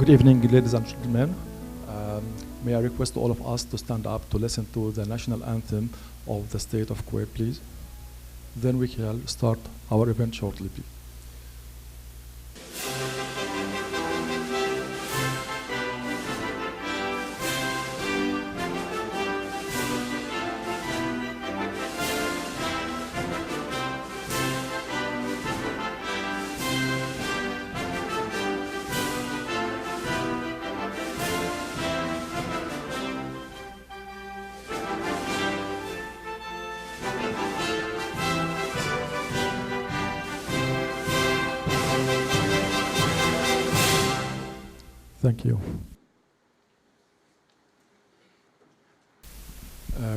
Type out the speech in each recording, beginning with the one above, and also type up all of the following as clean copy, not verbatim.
Good evening, ladies and gentlemen. May I request all of us to stand up to listen to the national anthem of the state of Kuwait, please. Then we shall start our event shortly, please. Thank you.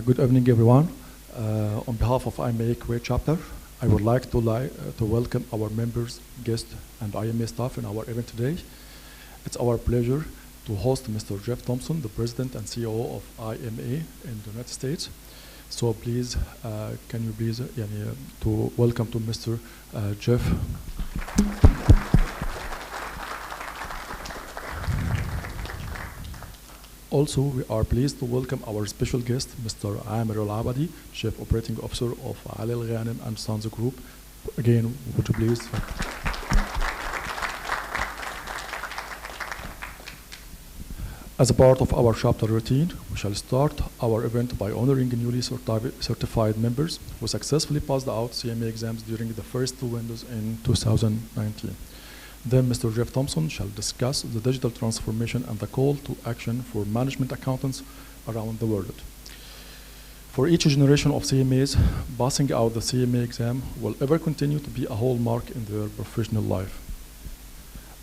Good evening, everyone. On behalf of IMA Kuwait Chapter, I would like to welcome our members, guests, and IMA staff in our event today. It's our pleasure to host Mr. Jeff Thomson, the President and CEO of IMA in the United States. So please, can you please to welcome to Mr. Jeff. Also, we are pleased to welcome our special guest, Mr. Amir Al-Abadi, Chief Operating Officer of Ali Al-Ghanim and Sons Group. Again, would you please? As a part of our chapter routine, we shall start our event by honoring newly certified members who successfully passed out CMA exams during the first two windows in 2019. Then Mr. Jeff Thomson shall discuss the digital transformation and the call to action for management accountants around the world. For each generation of CMAs, passing out the CMA exam will ever continue to be a hallmark in their professional life.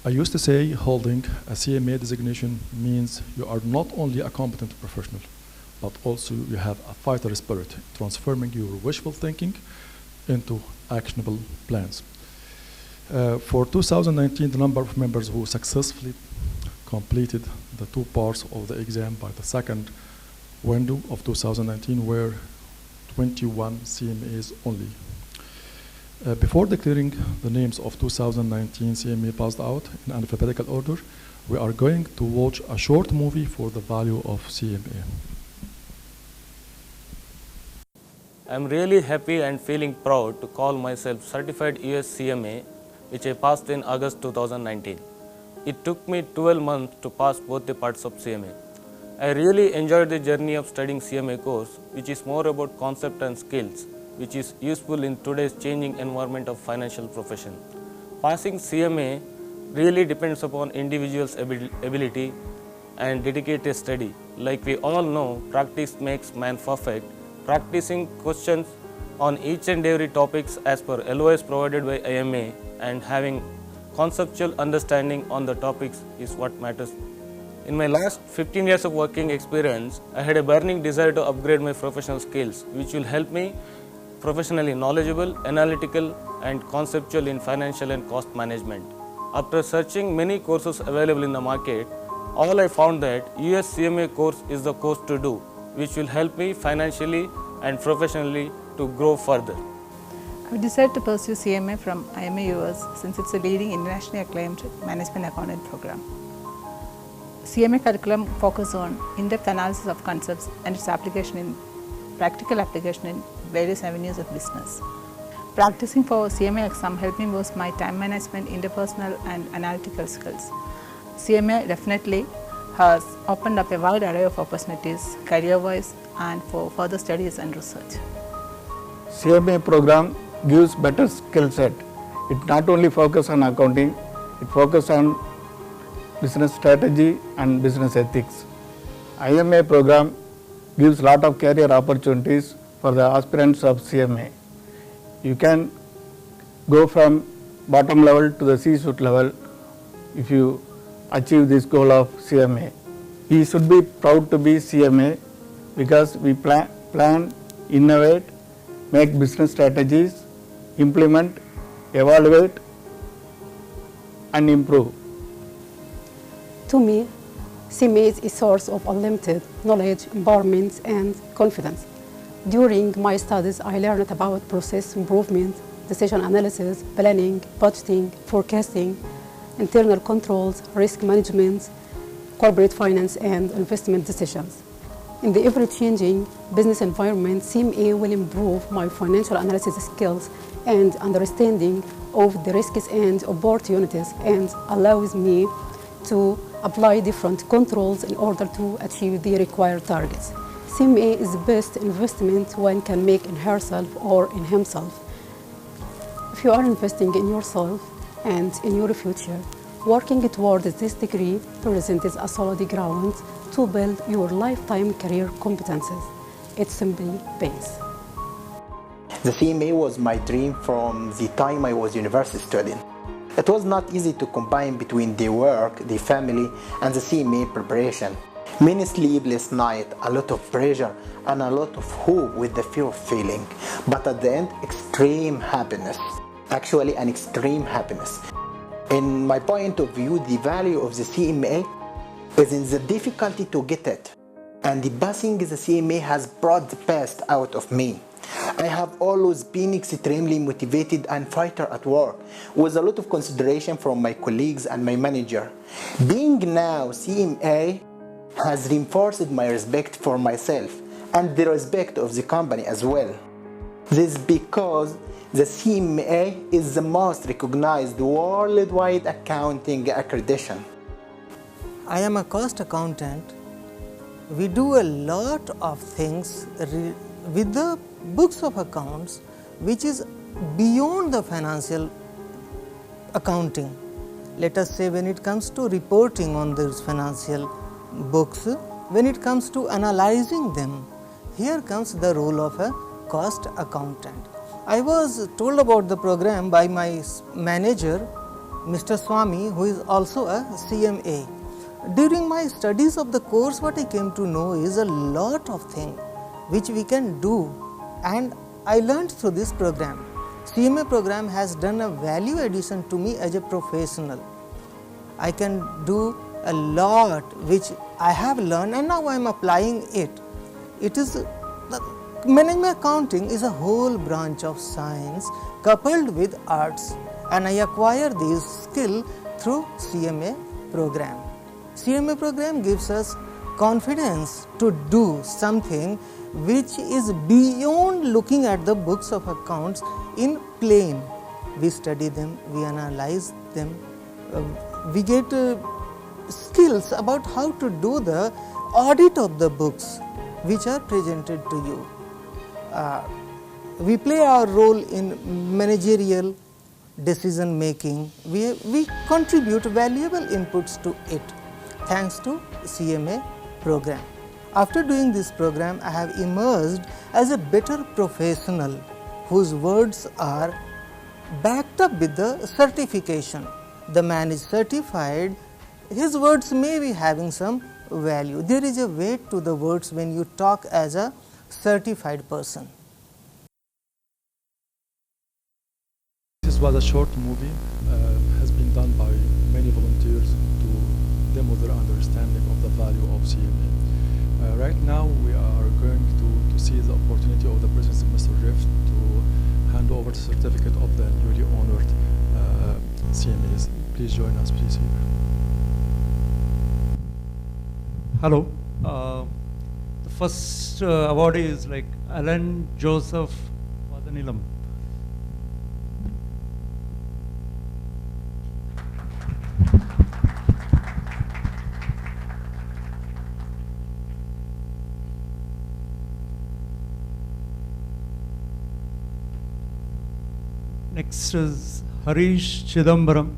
I used to say holding a CMA designation means you are not only a competent professional, but also you have a fighter spirit, transforming your wishful thinking into actionable plans. For 2019, the number of members who successfully completed the two parts of the exam by the second window of 2019 were 21 CMAs only. Before declaring the names of 2019 CMA passed out in alphabetical order, we are going to watch a short movie for the value of CMA. I'm really happy and feeling proud to call myself Certified US CMA, which I passed in August 2019. It took me 12 months to pass both the parts of CMA. I really enjoyed the journey of studying CMA course, which is more about concept and skills, which is useful in today's changing environment of financial profession. Passing CMA really depends upon individual's ability and dedicated study. Like we all know, practice makes man perfect. Practicing questions on each and every topics as per LOS provided by IMA and having conceptual understanding on the topics is what matters. In my last 15 years of working experience, I had a burning desire to upgrade my professional skills, which will help me professionally knowledgeable, analytical, and conceptual in financial and cost management. After searching many courses available in the market, all I found that US CMA course is the course to do, which will help me financially and professionally to grow further. I decided to pursue CMA from IMA US since it's a leading internationally acclaimed management accounting program. CMA curriculum focuses on in-depth analysis of concepts and its practical application in various avenues of business. Practicing for CMA exam helped me boost my time management, interpersonal and analytical skills. CMA definitely has opened up a wide array of opportunities career-wise and for further studies and research. CMA program gives better skill set. It not only focuses on accounting, it focuses on business strategy and business ethics. IMA program gives lot of career opportunities for the aspirants of CMA. You can go from bottom level to the C-suite level if you achieve this goal of CMA. We should be proud to be CMA because we plan, innovate, make business strategies, implement, evaluate, and improve. To me, CMA is a source of unlimited knowledge, empowerment, and confidence. During my studies, I learned about process improvement, decision analysis, planning, budgeting, forecasting, internal controls, risk management, corporate finance, and investment decisions. In the ever-changing business environment, CMA will improve my financial analysis skills and understanding of the risks and opportunities, and allows me to apply different controls in order to achieve the required targets. CMA is the best investment one can make in herself or in himself. If you are investing in yourself and in your future, working towards this degree represents a solid ground to build your lifetime career competences. It simply pays. The CMA was my dream from the time I was university student. It was not easy to combine between the work, the family, and the CMA preparation. Many sleepless nights, a lot of pressure, and a lot of hope with the fear of failing. But at the end, extreme happiness. Actually, an extreme happiness. In my point of view, the value of the CMA is in the difficulty to get it. And the passing the CMA has brought the best out of me. I have always been extremely motivated and fighter at work, with a lot of consideration from my colleagues and my manager. Being now CMA has reinforced my respect for myself and the respect of the company as well. This is because the CMA is the most recognized worldwide accounting accreditation. I am a cost accountant. We do a lot of things with the books of accounts which is beyond the financial accounting. Let us say when it comes to reporting on those financial books, when it comes to analyzing them, here comes the role of a cost accountant. I was told about the program by my manager, Mr. Swami, who is also a CMA. During my studies of the course, what I came to know is a lot of things which we can do, and I learned through this program. CMA program has done a value addition to me as a professional. I can do a lot which I have learned and now I am applying it. It is management accounting is a whole branch of science coupled with arts, and I acquire this skill through CMA program. CMA program gives us confidence to do something which is beyond looking at the books of accounts in plain. We study them, we analyze them, we get skills about how to do the audit of the books which are presented to you. We play our role in managerial decision making. We contribute valuable inputs to it thanks to CMA program. After doing this program, I have emerged as a better professional whose words are backed up with the certification. The man is certified, his words may be having some value. There is a weight to the words when you talk as a certified person. This was a short movie, has been done by many volunteers to demo their understanding of the value of CMA. Right now we are going to see the opportunity of the President Mr. Rift to hand over the certificate of the newly honored CMAs. Please join us, please. Hello. The first awardee is like Alan Joseph Vadanilam. Next is Harish Chidambaram.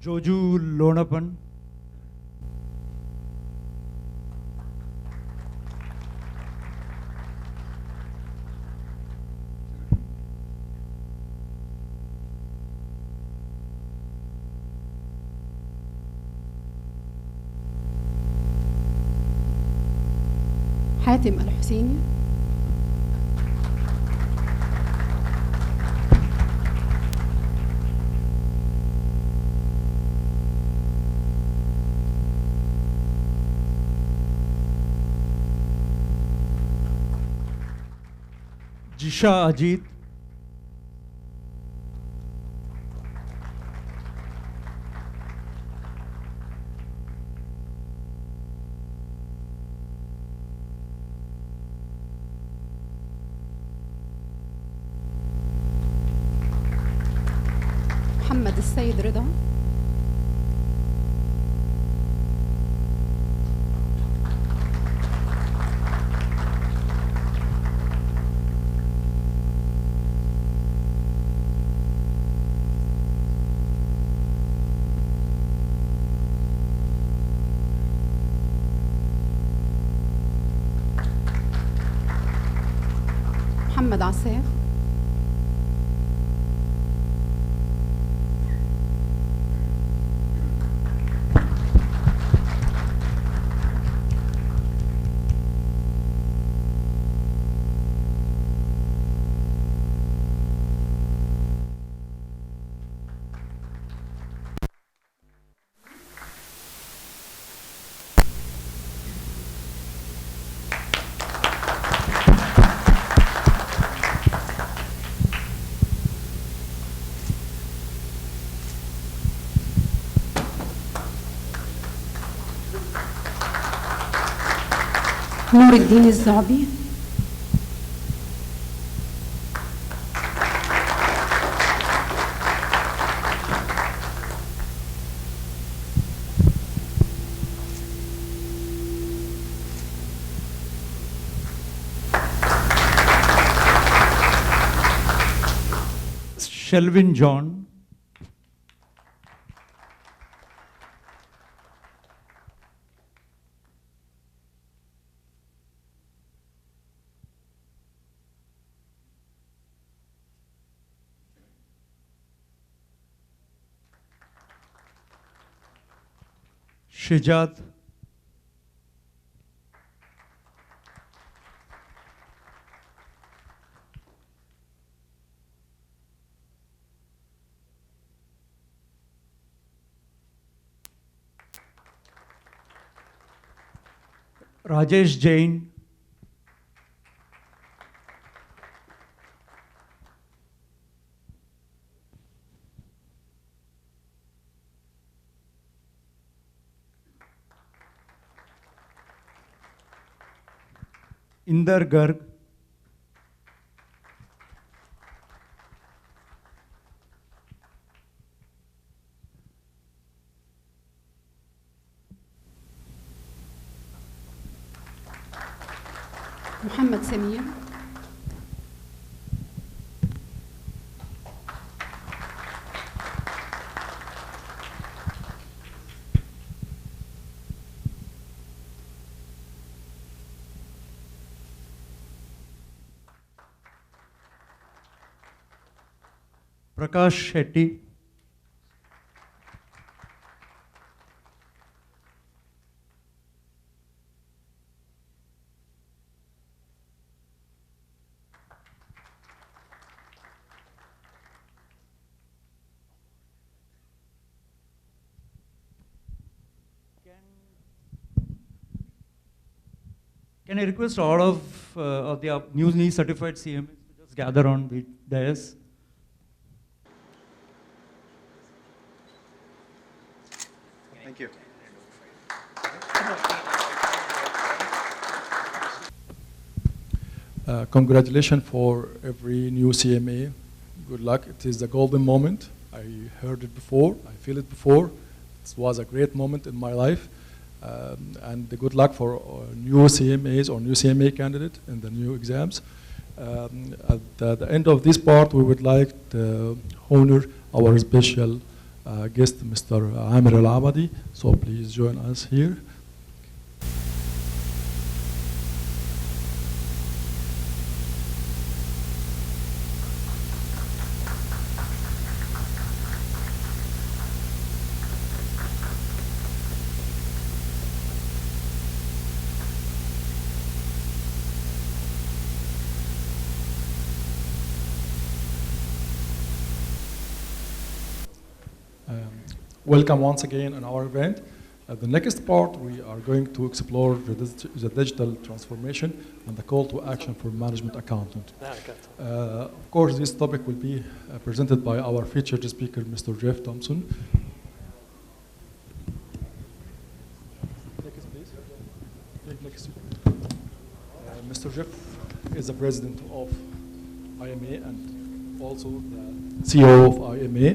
Joju Lonapan. حاتم الحسيني. Jisha Ajit. محمد السيد رضا. محمد عساف. نور الدين الزعبي. Shelvin John. Shijat. Rajesh Jain. Inder Garg. محمد سمير. Prakash Shetty. Can I request all of the newly certified CMAs to just gather on the dais? Thank you. Congratulations for every new CMA. Good luck. It is the golden moment. I heard it before. I feel it before. It was a great moment in my life. And good luck for new CMAs or new CMA candidate in the new exams. At the end of this part, we would like to honor our special guest, Mr. Amir Al-Abadi. So please join us here. Welcome once again in our event. At the next part, we are going to explore the digital transformation and the call to action for management accountant. Of course, this topic will be presented by our featured speaker, Mr. Jeff Thomson. Mr. Jeff is the president of IMA and also the CEO of IMA.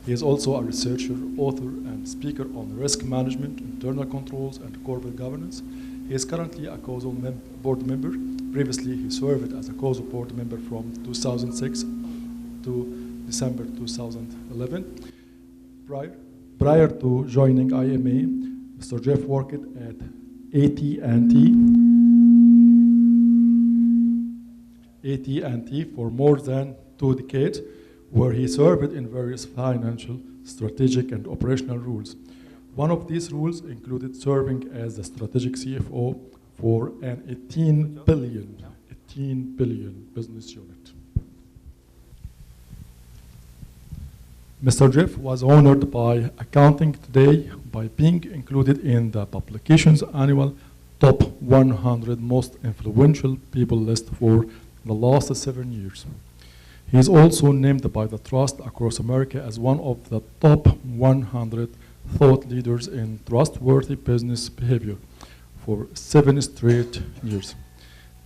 He is also a researcher, author, and speaker on risk management, internal controls, and corporate governance. He is currently a COSO board member. Previously, he served as a COSO board member from 2006 to December 2011. Prior to joining IMA, Mr. Jeff worked at AT&T for more than 2 decades, where he served in various financial, strategic, and operational roles. One of these roles included serving as the strategic CFO for an 18 billion business unit. Mr. Jeff was honored by Accounting Today by being included in the publication's annual Top 100 Most Influential People list for the last 7 years. He is also named by the Trust across America as one of the top 100 thought leaders in trustworthy business behavior for 7 straight years,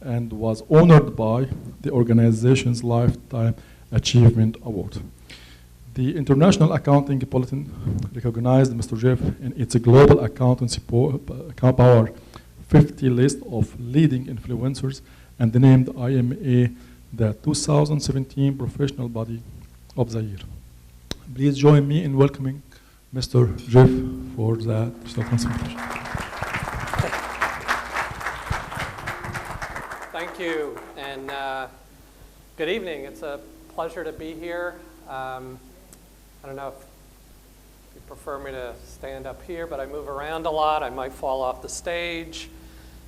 and was honored by the organization's Lifetime Achievement Award. The International Accounting Bulletin recognized Mr. Jeff in its Global Accountancy Power 50 list of leading influencers and named IMA the 2017 Professional Body of the Year. Please join me in welcoming Mr. Jeff for the digital transformation. Thank you, and good evening. It's a pleasure to be here. I don't know if you prefer me to stand up here, but I move around a lot. I might fall off the stage.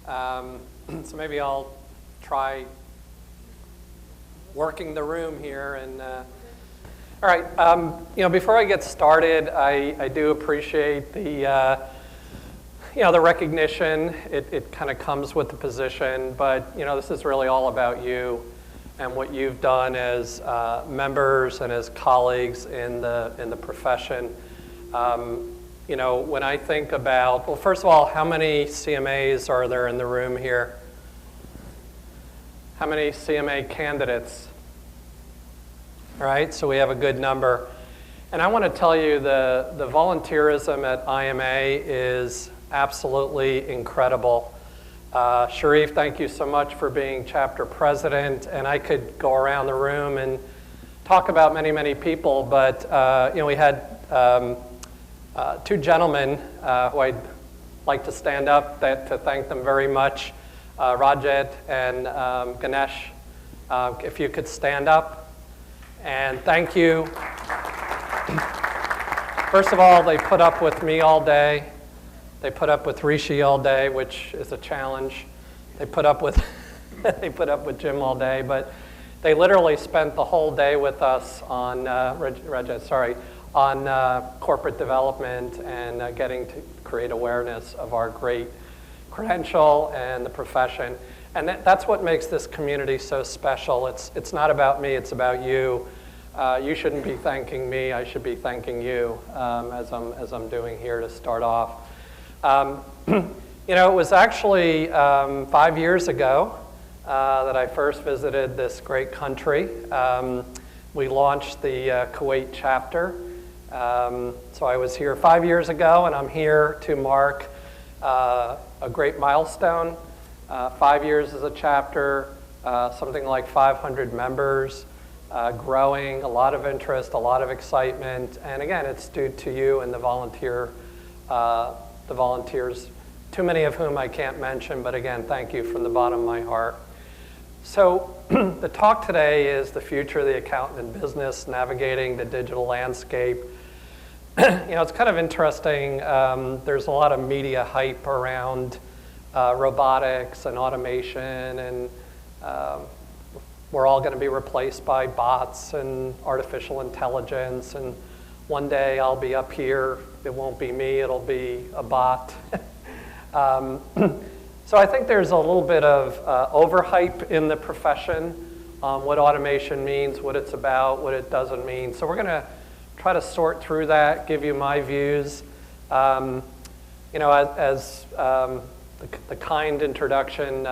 So maybe I'll try working the room here. And all right, before I get started, I do appreciate the the recognition. It kind of comes with the position, but this is really all about you and what you've done as members and as colleagues in the profession. When I think about, well, first of all, how many CMAs are there in the room here? How many CMA candidates? All right, so we have a good number. And I want to tell you the volunteerism at IMA is absolutely incredible. Sharif, thank you so much for being chapter president. And I could go around the room and talk about many, many people, but we had 2 gentlemen who I'd like to stand up to thank them very much. Rajat and Ganesh, if you could stand up. And thank you. First of all, they put up with me all day. They put up with Rishi all day, which is a challenge. They put up with they put up with Jim all day, but they literally spent the whole day with us on corporate development and getting to create awareness of our great credential and the profession. And that's what makes this community so special. It's not about me, it's about you. You shouldn't be thanking me, I should be thanking you as I'm doing here to start off. It was actually 5 years ago that I first visited this great country. We launched the Kuwait chapter. So I was here 5 years ago, and I'm here to mark a great milestone. 5 years as a chapter, something like 500 members, growing, a lot of interest, a lot of excitement, and again, it's due to you and the volunteers, too many of whom I can't mention, but again, thank you from the bottom of my heart. So the talk today is the future of the accountant in business, navigating the digital landscape. It's kind of interesting. There's a lot of media hype around robotics and automation, and we're all going to be replaced by bots and artificial intelligence and One day I'll be up here. It won't be me. It'll be a bot. So I think there's a little bit of overhype in the profession on what automation means, what it's about, what it doesn't mean. So we're going to try to sort through that, give you my views. As the kind introduction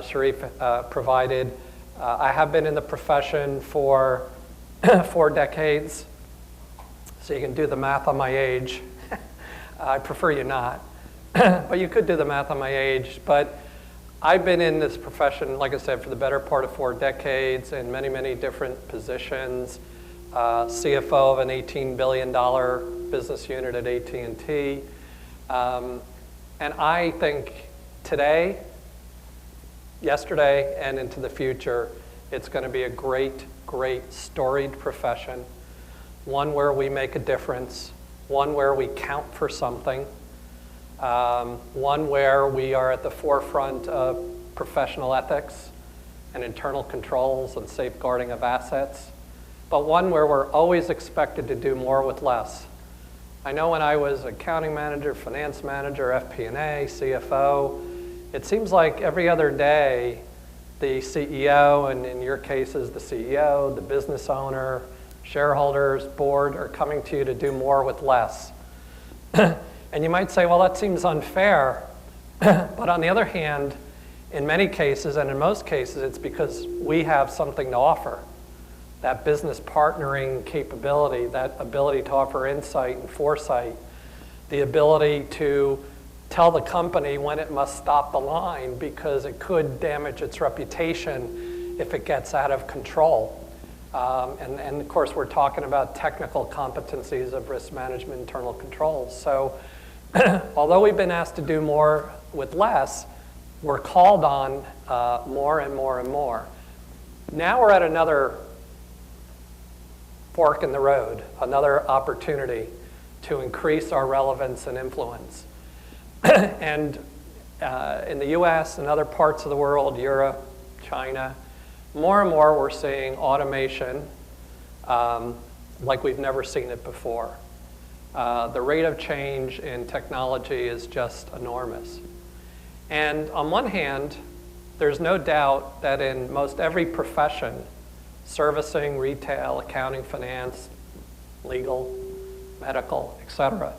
Sharif provided, I have been in the profession for 4 decades. So you can do the math on my age. I prefer you not. But you could do the math on my age. But I've been in this profession, like I said, for the better part of 4 decades in many, many different positions. CFO of an $18 billion business unit at AT&T. And I think today, yesterday, and into the future, it's going to be a great, great storied profession. One where we make a difference, one where we count for something, one where we are at the forefront of professional ethics and internal controls and safeguarding of assets, but one where we're always expected to do more with less. I know when I was accounting manager, finance manager, FP&A, CFO, it seems like every other day the CEO, and in your cases the CEO, the business owner, shareholders, board are coming to you to do more with less. And you might say, well, that seems unfair. But on the other hand, in many cases, and in most cases, it's because we have something to offer. That business partnering capability, that ability to offer insight and foresight, the ability to tell the company when it must stop the line because it could damage its reputation if it gets out of control. And of course, we're talking about technical competencies of risk management, internal controls. So although we've been asked to do more with less, we're called on more and more and more. Now we're at another fork in the road, another opportunity to increase our relevance and influence. And in the US and other parts of the world, Europe, China, more and more we're seeing automation like we've never seen it before. The rate of change in technology is just enormous. And on one hand, there's no doubt that in most every profession, servicing, retail, accounting, finance, legal, medical, etc.,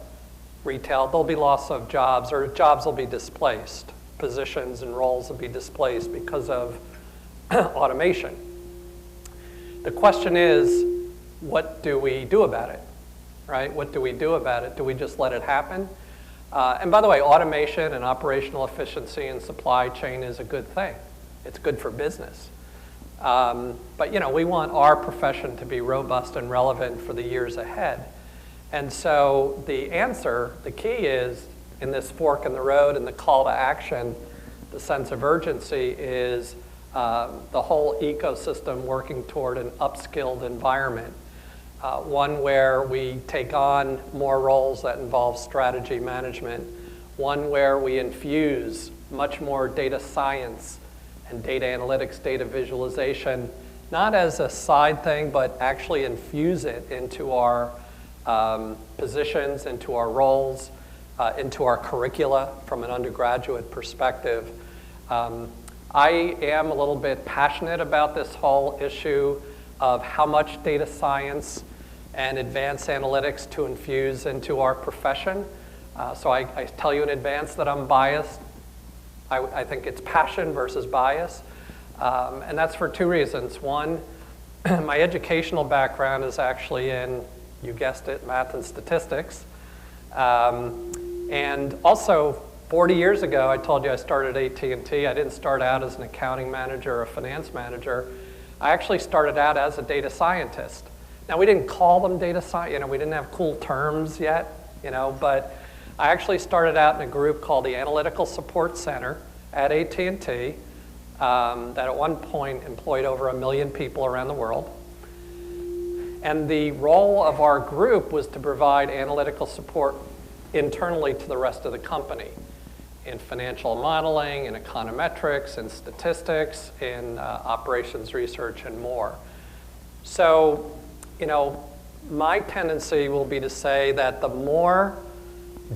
retail, there'll be loss of jobs, or jobs will be displaced. Positions and roles will be displaced because of automation. The question is, what do we do about it, right? What do we do about it? Do we just let it happen? And by the way, automation and operational efficiency and supply chain is a good thing. It's good for business. But we want our profession to be robust and relevant for the years ahead. And so the answer, the key is, in this fork in the road and the call to action, the sense of urgency is the whole ecosystem working toward an upskilled environment. One where we take on more roles that involve strategy management. One where we infuse much more data science and data analytics, data visualization, not as a side thing, but actually infuse it into our positions, into our roles, into our curricula from an undergraduate perspective. I am a little bit passionate about this whole issue of how much data science and advanced analytics to infuse into our profession. So I tell you in advance that I'm biased. I think it's passion versus bias. And that's for 2 reasons. One, my educational background is actually in, you guessed it, math and statistics. And also, 40 years ago, I told you I started AT&T. I didn't start out as an accounting manager or a finance manager. I actually started out as a data scientist. Now, we didn't call them data science, we didn't have cool terms yet, but I actually started out in a group called the Analytical Support Center at AT&T that at one point employed over 1 million people around the world. And the role of our group was to provide analytical support internally to the rest of the company in financial modeling, in econometrics, in statistics, in operations research, and more. So, my tendency will be to say that the more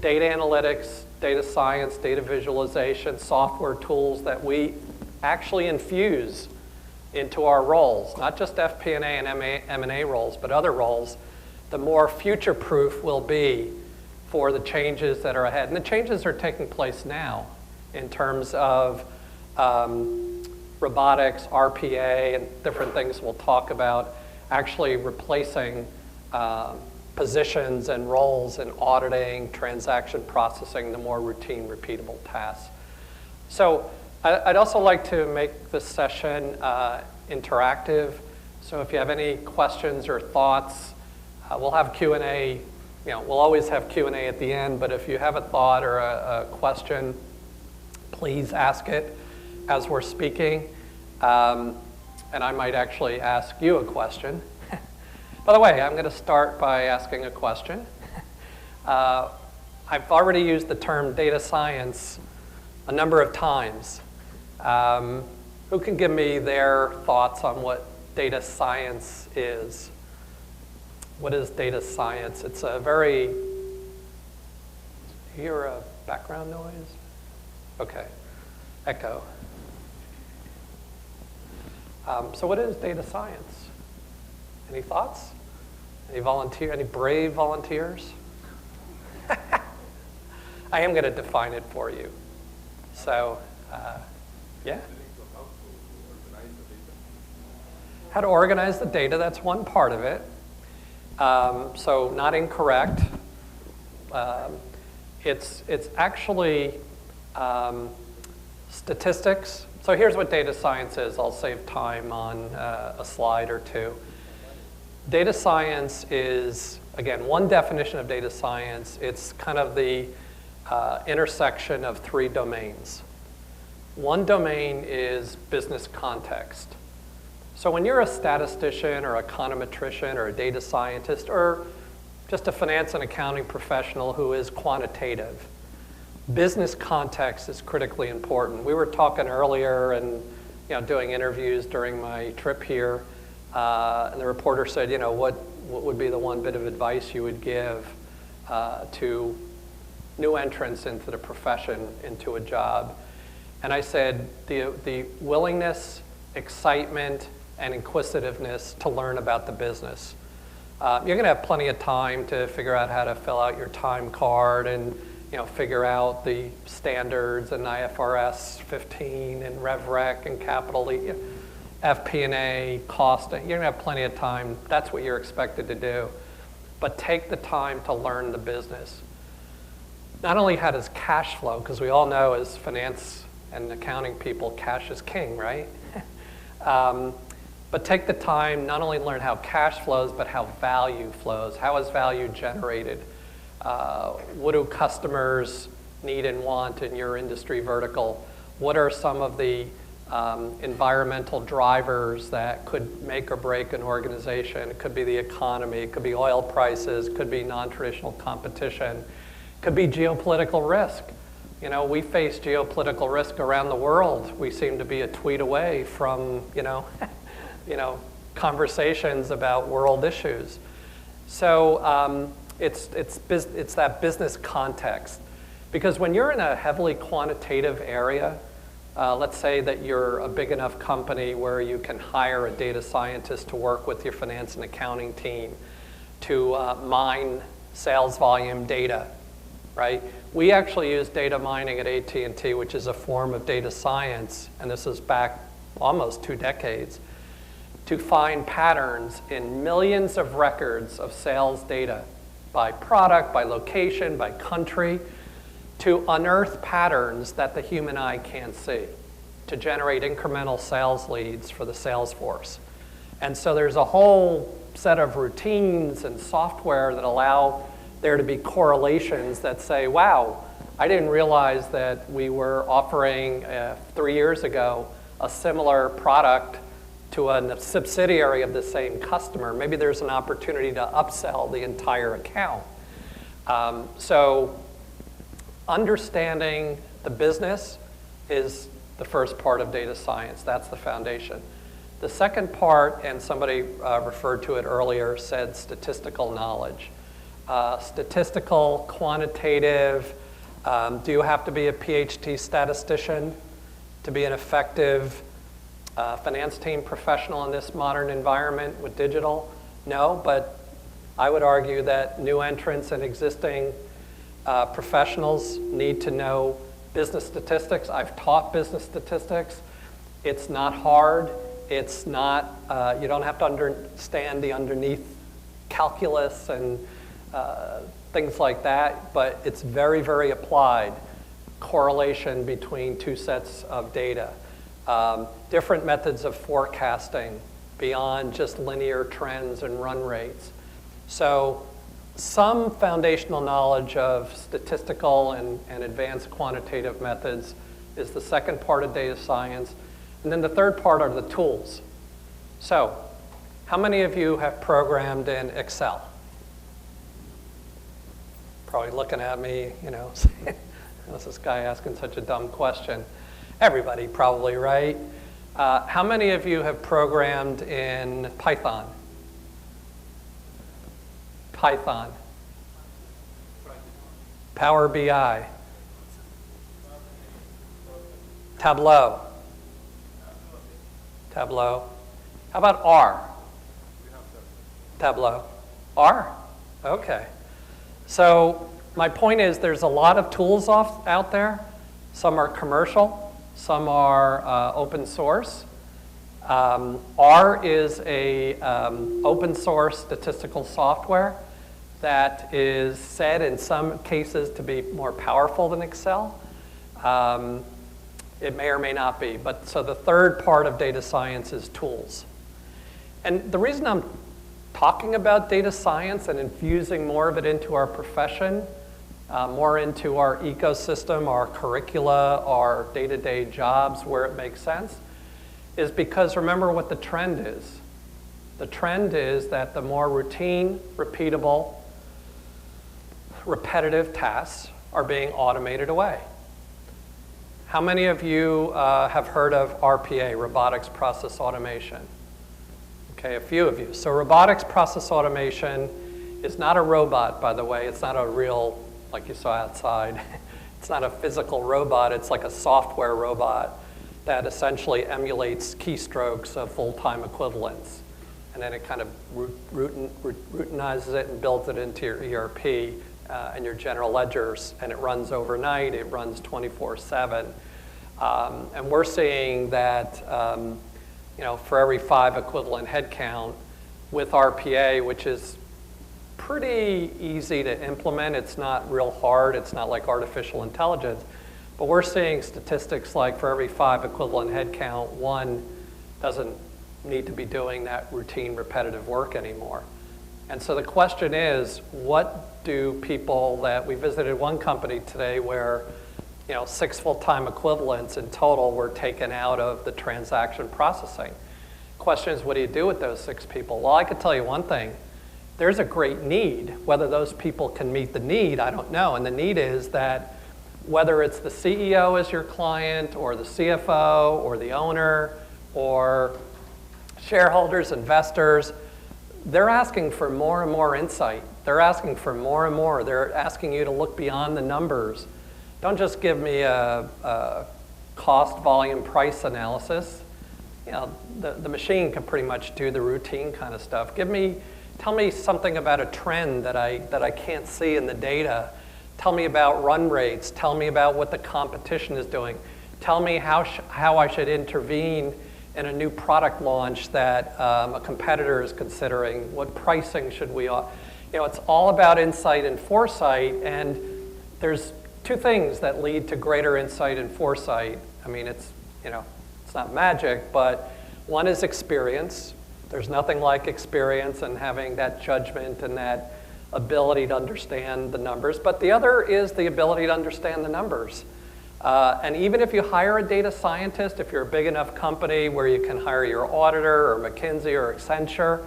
data analytics, data science, data visualization, software tools that we actually infuse into our roles, not just FP&A and M&A roles, but other roles, the more future-proof we'll be for the changes that are ahead. And the changes are taking place now in terms of robotics, RPA, and different things we'll talk about, actually replacing positions and roles in auditing, transaction processing, the more routine, repeatable tasks. So I'd also like to make this session interactive. So if you have any questions or thoughts, we'll have Q&A. We'll always have Q&A at the end, but if you have a thought or a question, please ask it as we're speaking. And I might actually ask you a question. By the way, I'm going to start by asking a question. I've already used the term data science a number of times. Who can give me their thoughts on what data science is? What is data science? It's a very, hear a background noise? Okay, echo. So what is data science? Any thoughts? Any brave volunteers? I am going to define it for you. So, yeah. How to organize the data, that's one part of it. So not incorrect. It's actually statistics. So here's what data science is. I'll save time on a slide or two. Data science is, again, one definition of data science. It's kind of the intersection of three domains. One domain is business context. So when you're a statistician or econometrician or a data scientist or just a finance and accounting professional who is quantitative, business context is critically important. We were talking earlier and doing interviews during my trip here, and the reporter said, what would be the one bit of advice you would give to new entrants into the profession, into a job? And I said, the willingness, excitement, and inquisitiveness to learn about the business. You're going to have plenty of time to figure out how to fill out your time card and figure out the standards and IFRS 15 and RevRec and capital FP&A, cost. You're going to have plenty of time. That's what you're expected to do. But take the time to learn the business. Not only how does cash flow, because we all know as finance and accounting people, cash is king, right? But take the time not only to learn how cash flows, but how value flows. How is value generated? What do customers need and want in your industry vertical? What are some of the environmental drivers that could make or break an organization? It could be the economy, it could be oil prices, it could be non-traditional competition, it could be geopolitical risk. We face geopolitical risk around the world. We seem to be a tweet away from, conversations about world issues. So it's that business context. Because when you're in a heavily quantitative area, let's say that you're a big enough company where you can hire a data scientist to work with your finance and accounting team to mine sales volume data, right? We actually use data mining at AT&T, which is a form of data science, and this is back almost 2 decades, to find patterns in millions of records of sales data by product, by location, by country, to unearth patterns that the human eye can't see, to generate incremental sales leads for the sales force. And so there's a whole set of routines and software that allow there to be correlations that say, wow, I didn't realize that we were offering 3 years ago a similar product to a subsidiary of the same customer. Maybe there's an opportunity to upsell the entire account. So understanding the business is the first part of data science. That's the foundation. The second part, and somebody referred to it earlier, said statistical knowledge. Statistical, quantitative, do you have to be a PhD statistician to be an effective finance team professional in this modern environment with digital? No, but I would argue that new entrants and existing professionals need to know business statistics. I've taught business statistics. It's not hard. It's not, you don't have to understand the underneath calculus and things like that, but it's very, very applied. Correlation between two sets of data. Different methods of forecasting beyond just linear trends and run rates. So some foundational knowledge of statistical and advanced quantitative methods is the second part of data science. And then the third part are the tools. So how many of you have programmed in Excel? Probably looking at me, you know, what's this guy asking such a dumb question? Everybody probably, right? How many of you have programmed in Python? Python. Power BI. Tableau. Tableau. How about R? Tableau. R? Okay. So my point is there's a lot of tools out there. Some are commercial. Some are open source. R is a open source statistical software that is said in some cases to be more powerful than Excel. It may or may not be. But so the third part of data science is tools. And the reason I'm talking about data science and infusing more of it into our profession, more into our ecosystem, our curricula, our day-to-day jobs where it makes sense, is because remember what the trend is. The trend is that the more routine, repeatable, repetitive tasks are being automated away. How many of you have heard of RPA, robotics process automation? Okay, a few of you. So robotics process automation is not a robot, by the way. It's not a real, like you saw outside. It's not a physical robot. It's like a software robot that essentially emulates keystrokes of full-time equivalents. And then it kind of routinizes it and builds it into your ERP and your general ledgers. And it runs overnight. It runs 24/7. And we're seeing that you know, for every 5 equivalent headcount with RPA, which is pretty easy to implement. It's not real hard. It's not like artificial intelligence. But we're seeing statistics like for every 5 equivalent headcount, 1 doesn't need to be doing that routine, repetitive work anymore. And so the question is, what do people that we visited one company today where 6 full-time equivalents in total were taken out of the transaction processing. Question is, what do you do with those 6 people? Well, I could tell you one thing. There's a great need. Whether those people can meet the need, I don't know. And the need is that whether it's the CEO as your client or the CFO or the owner or shareholders, investors, they're asking for more and more insight. They're asking for more and more. They're asking you to look beyond the numbers. Don't just give me a cost, volume, price analysis. The machine can pretty much do the routine kind of stuff. Tell me something about a trend that I can't see in the data. Tell me about run rates. Tell me about what the competition is doing. Tell me how I should intervene in a new product launch that a competitor is considering. What pricing should we offer? It's all about insight and foresight, and there's 2 things that lead to greater insight and foresight. I mean, it's not magic, but one is experience. There's nothing like experience and having that judgment and that ability to understand the numbers. But the other is the ability to understand the numbers. And even if you hire a data scientist, if you're a big enough company where you can hire your auditor or McKinsey or Accenture,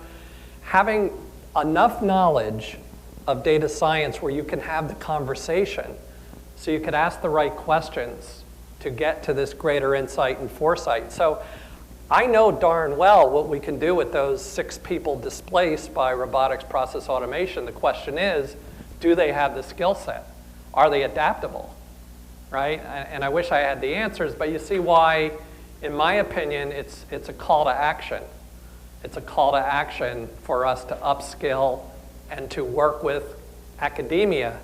having enough knowledge of data science where you can have the conversation so you could ask the right questions to get to this greater insight and foresight. So I know darn well what we can do with those 6 people displaced by robotics process automation. The question is, do they have the skill set? Are they adaptable, right? And I wish I had the answers, but you see why, in my opinion, it's a call to action. It's a call to action for us to upskill and to work with academia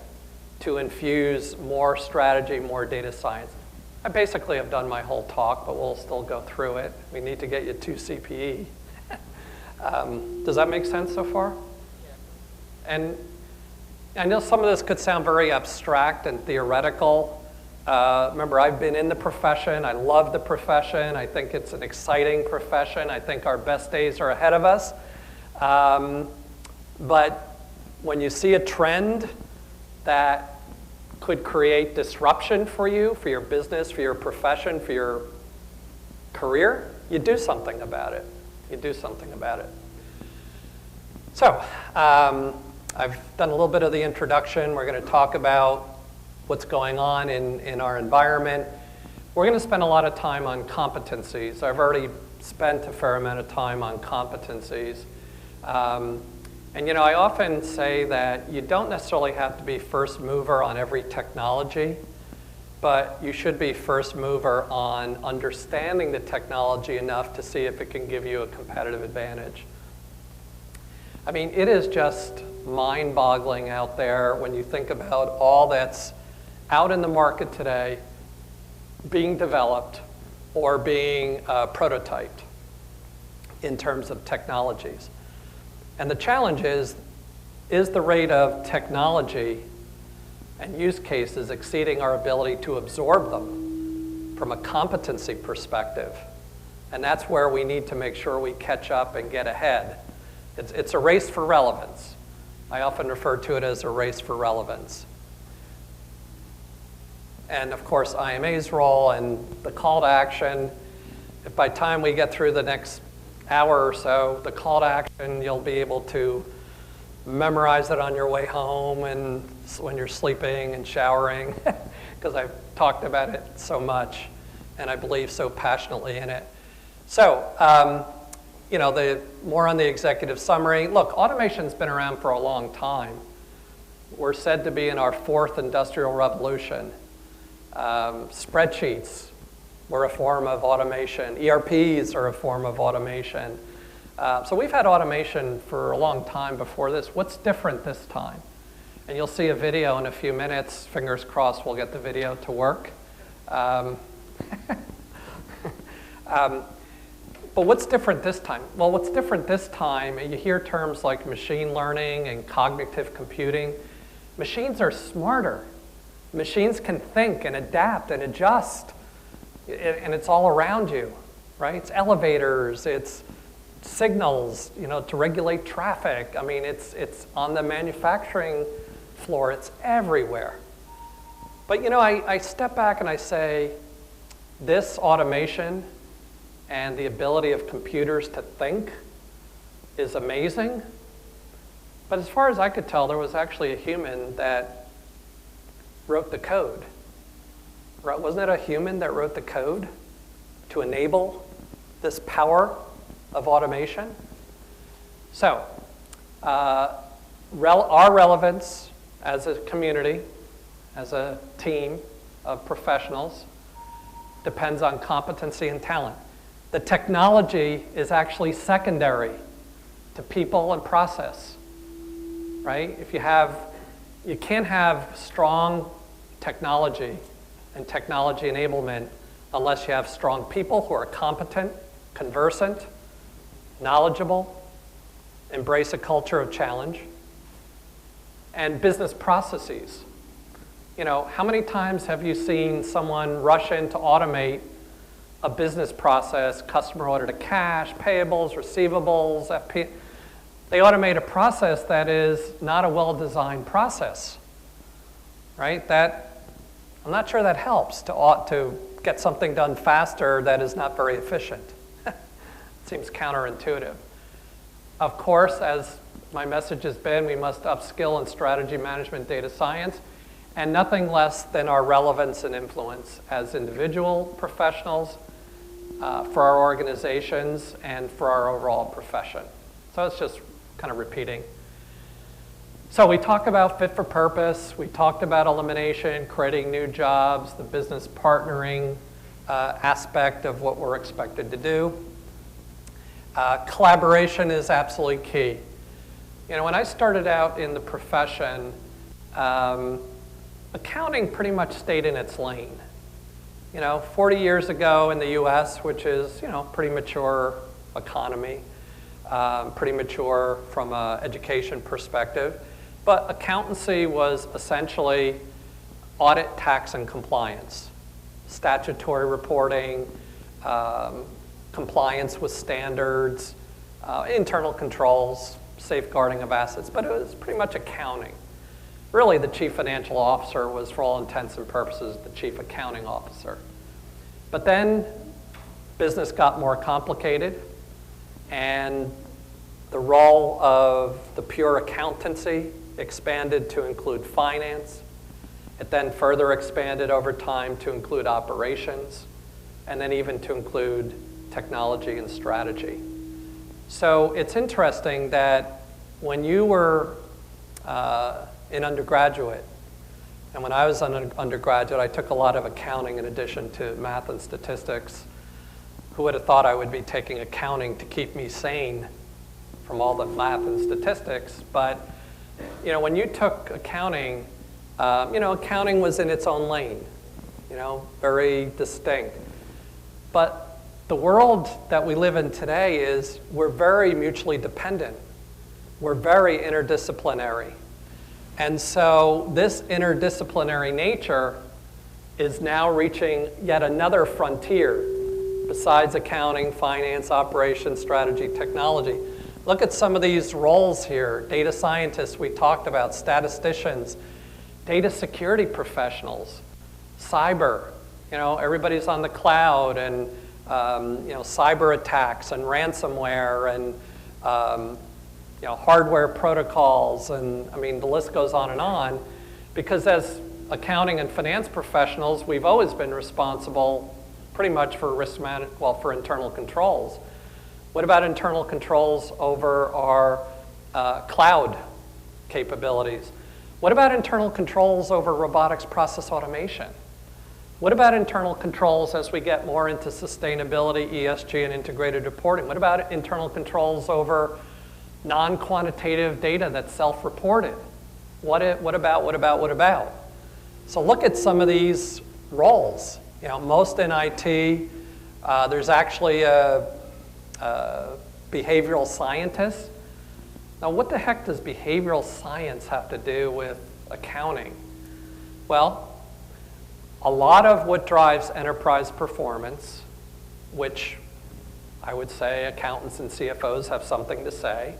to infuse more strategy, more data science. I basically have done my whole talk, but we'll still go through it. We need to get you 2 CPE. Does that make sense so far? Yeah. And I know some of this could sound very abstract and theoretical. Remember, I've been in the profession. I love the profession. I think it's an exciting profession. I think our best days are ahead of us. But when you see a trend that could create disruption for you, for your business, for your profession, for your career, you do something about it. You do something about it. So, I've done a little bit of the introduction. We're going to talk about what's going on in our environment. We're going to spend a lot of time on competencies. I've already spent a fair amount of time on competencies. And I often say that you don't necessarily have to be first mover on every technology, but you should be first mover on understanding the technology enough to see if it can give you a competitive advantage. I mean, it is just mind-boggling out there when you think about all that's out in the market today being developed or being prototyped in terms of technologies. And the challenge is the rate of technology and use cases exceeding our ability to absorb them from a competency perspective? And that's where we need to make sure we catch up and get ahead. It's a race for relevance. I often refer to it as a race for relevance. And of course, IMA's role and the call to action. If by the time we get through the next hour or so, the call to action, you'll be able to memorize it on your way home and when you're sleeping and showering, because I've talked about it so much and I believe so passionately in it. So, the more on the executive summary. Look, automation's been around for a long time. We're said to be in our 4th industrial revolution. Spreadsheets were a form of automation. ERPs are a form of automation. So we've had automation for a long time before this. What's different this time? And you'll see a video in a few minutes. Fingers crossed we'll get the video to work. But what's different this time? Well, what's different this time, you hear terms like machine learning and cognitive computing. Machines are smarter. Machines can think and adapt and adjust. And it's all around you, right? It's elevators, it's signals, to regulate traffic. I mean, it's on the manufacturing floor, it's everywhere. But I step back and I say, this automation and the ability of computers to think is amazing. But as far as I could tell, there was actually a human that wrote the code. Wasn't it a human that wrote the code to enable this power of automation? So, our relevance as a community, as a team of professionals, depends on competency and talent. The technology is actually secondary to people and process, right? You can't have strong technology and technology enablement unless you have strong people who are competent, conversant, knowledgeable, embrace a culture of challenge, and business processes. How many times have you seen someone rush in to automate a business process, customer order to cash, payables, receivables, FP? They automate a process that is not a well-designed process, right? I'm not sure that helps to get something done faster that is not very efficient. It seems counterintuitive. Of course, as my message has been, we must upskill in strategy management, data science, and nothing less than our relevance and influence as individual professionals for our organizations and for our overall profession. So it's just kind of repeating. So we talk about fit for purpose, we talked about elimination, creating new jobs, the business partnering aspect of what we're expected to do. Collaboration is absolutely key. You know, when I started out in the profession, accounting pretty much stayed in its lane. You know, 40 years ago in the US, which is, you know, pretty mature economy, pretty mature from an education perspective, but accountancy was essentially audit, tax, and compliance, statutory reporting, compliance with standards, internal controls, safeguarding of assets, but it was pretty much accounting. Really, the chief financial officer was, for all intents and purposes, the chief accounting officer. But then business got more complicated, and the role of the pure accountancy expanded to include finance. It then further expanded over time to include operations, and then even to include technology and strategy. So it's interesting that when you were in undergraduate, and when I was an undergraduate, I took a lot of accounting in addition to math and statistics. Who would have thought I would be taking accounting to keep me sane from all the math and statistics? But you know, when you took accounting, you know, accounting was in its own lane, you know, very distinct. But the world that we live in today is we're very mutually dependent. We're very interdisciplinary. And so this interdisciplinary nature is now reaching yet another frontier besides accounting, finance, operations, strategy, technology. Look at some of these roles here. Data scientists we talked about, statisticians, data security professionals, cyber. You know, everybody's on the cloud, and you know, cyber attacks and ransomware and you know, hardware protocols, and I mean, the list goes on, because as accounting and finance professionals, we've always been responsible pretty much for risk management, well, for internal controls. What about internal controls over our cloud capabilities? What about internal controls over robotics process automation? What about internal controls as we get more into sustainability, ESG, and integrated reporting? What about internal controls over non-quantitative data that's self-reported? What about? So look at some of these roles. You know, most in IT, there's actually a behavioral scientist. Now, what the heck does behavioral science have to do with accounting? Well, a lot of what drives enterprise performance, which I would say accountants and CFOs have something to say,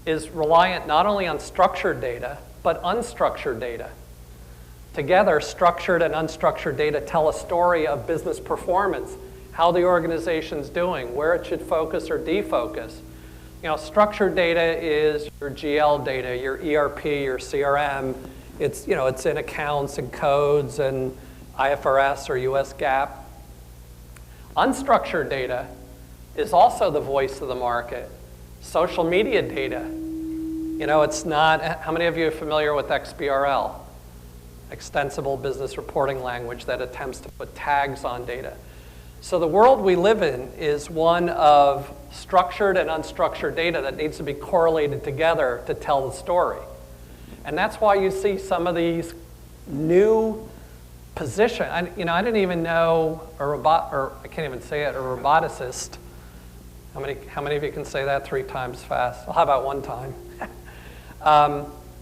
is reliant not only on structured data, but unstructured data. Together, structured and unstructured data tell a story of business performance, how the organization's doing, where it should focus or defocus. You know, structured data is your GL data, your ERP, your CRM. It's, you know, it's in accounts and codes and IFRS or US GAAP. Unstructured data is also the voice of the market. Social media data. You know, it's not, how many of you are familiar with XBRL? Extensible business reporting language that attempts to put tags on data. So the world we live in is one of structured and unstructured data that needs to be correlated together to tell the story. And that's why you see some of these new positions. You know, I didn't even know a I can't even say it, a roboticist. How many of you can say that 3 times fast? Well, how about 1 time?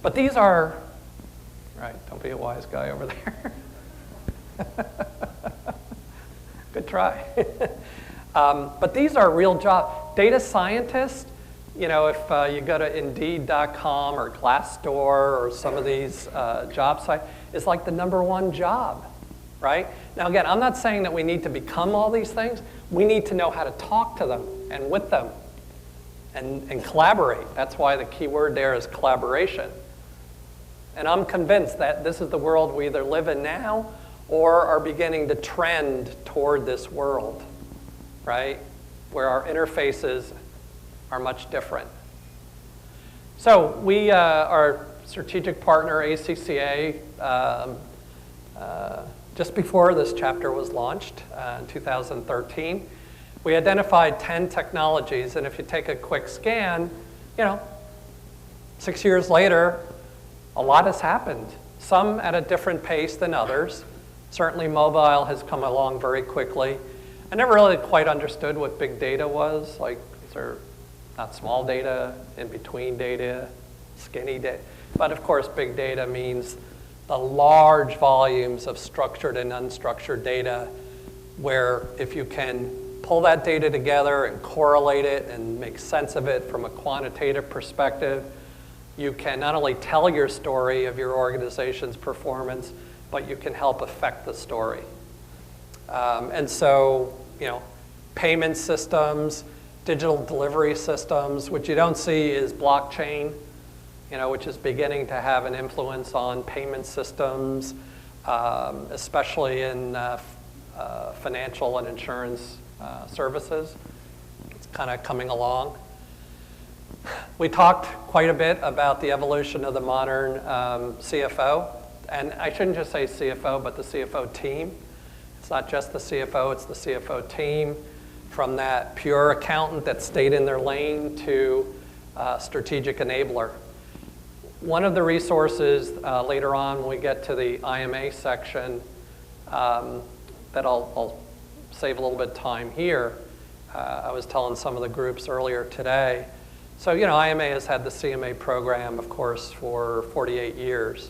But these are, right, don't be a wise guy over there. Good try. But these are real jobs. Data scientists, you know, if you go to Indeed.com or Glassdoor or some of these job sites, it's like the #1 job, right? Now again, I'm not saying that we need to become all these things. We need to know how to talk to them and with them and collaborate. That's why the key word there is collaboration. And I'm convinced that this is the world we either live in now or are beginning to trend toward this world. right? Where our interfaces are much different. So we, our strategic partner, ACCA, just before this chapter was launched in 2013, we identified 10 technologies, and if you take a quick scan, 6 years later, a lot has happened. Some at a different pace than others. Certainly mobile has come along very quickly. I never really quite understood what big data was. Like, is there not small data, in between data, skinny data? But of course, big data means the large volumes of structured and unstructured data, where if you can pull that data together and correlate it and make sense of it from a quantitative perspective, you can not only tell your story of your organization's performance, but you can help affect the story. And so, payment systems, digital delivery systems, what you don't see is blockchain, which is beginning to have an influence on payment systems, especially in financial and insurance services. It's kind of coming along. We talked quite a bit about the evolution of the modern CFO. And I shouldn't just say CFO, but the CFO team. It's not just the CFO, it's the CFO team. From that pure accountant that stayed in their lane to strategic enabler. One of the resources later on when we get to the IMA section that I'll save a little bit of time here. I was telling some of the groups earlier today. So, IMA has had the CMA program, of course, for 48 years.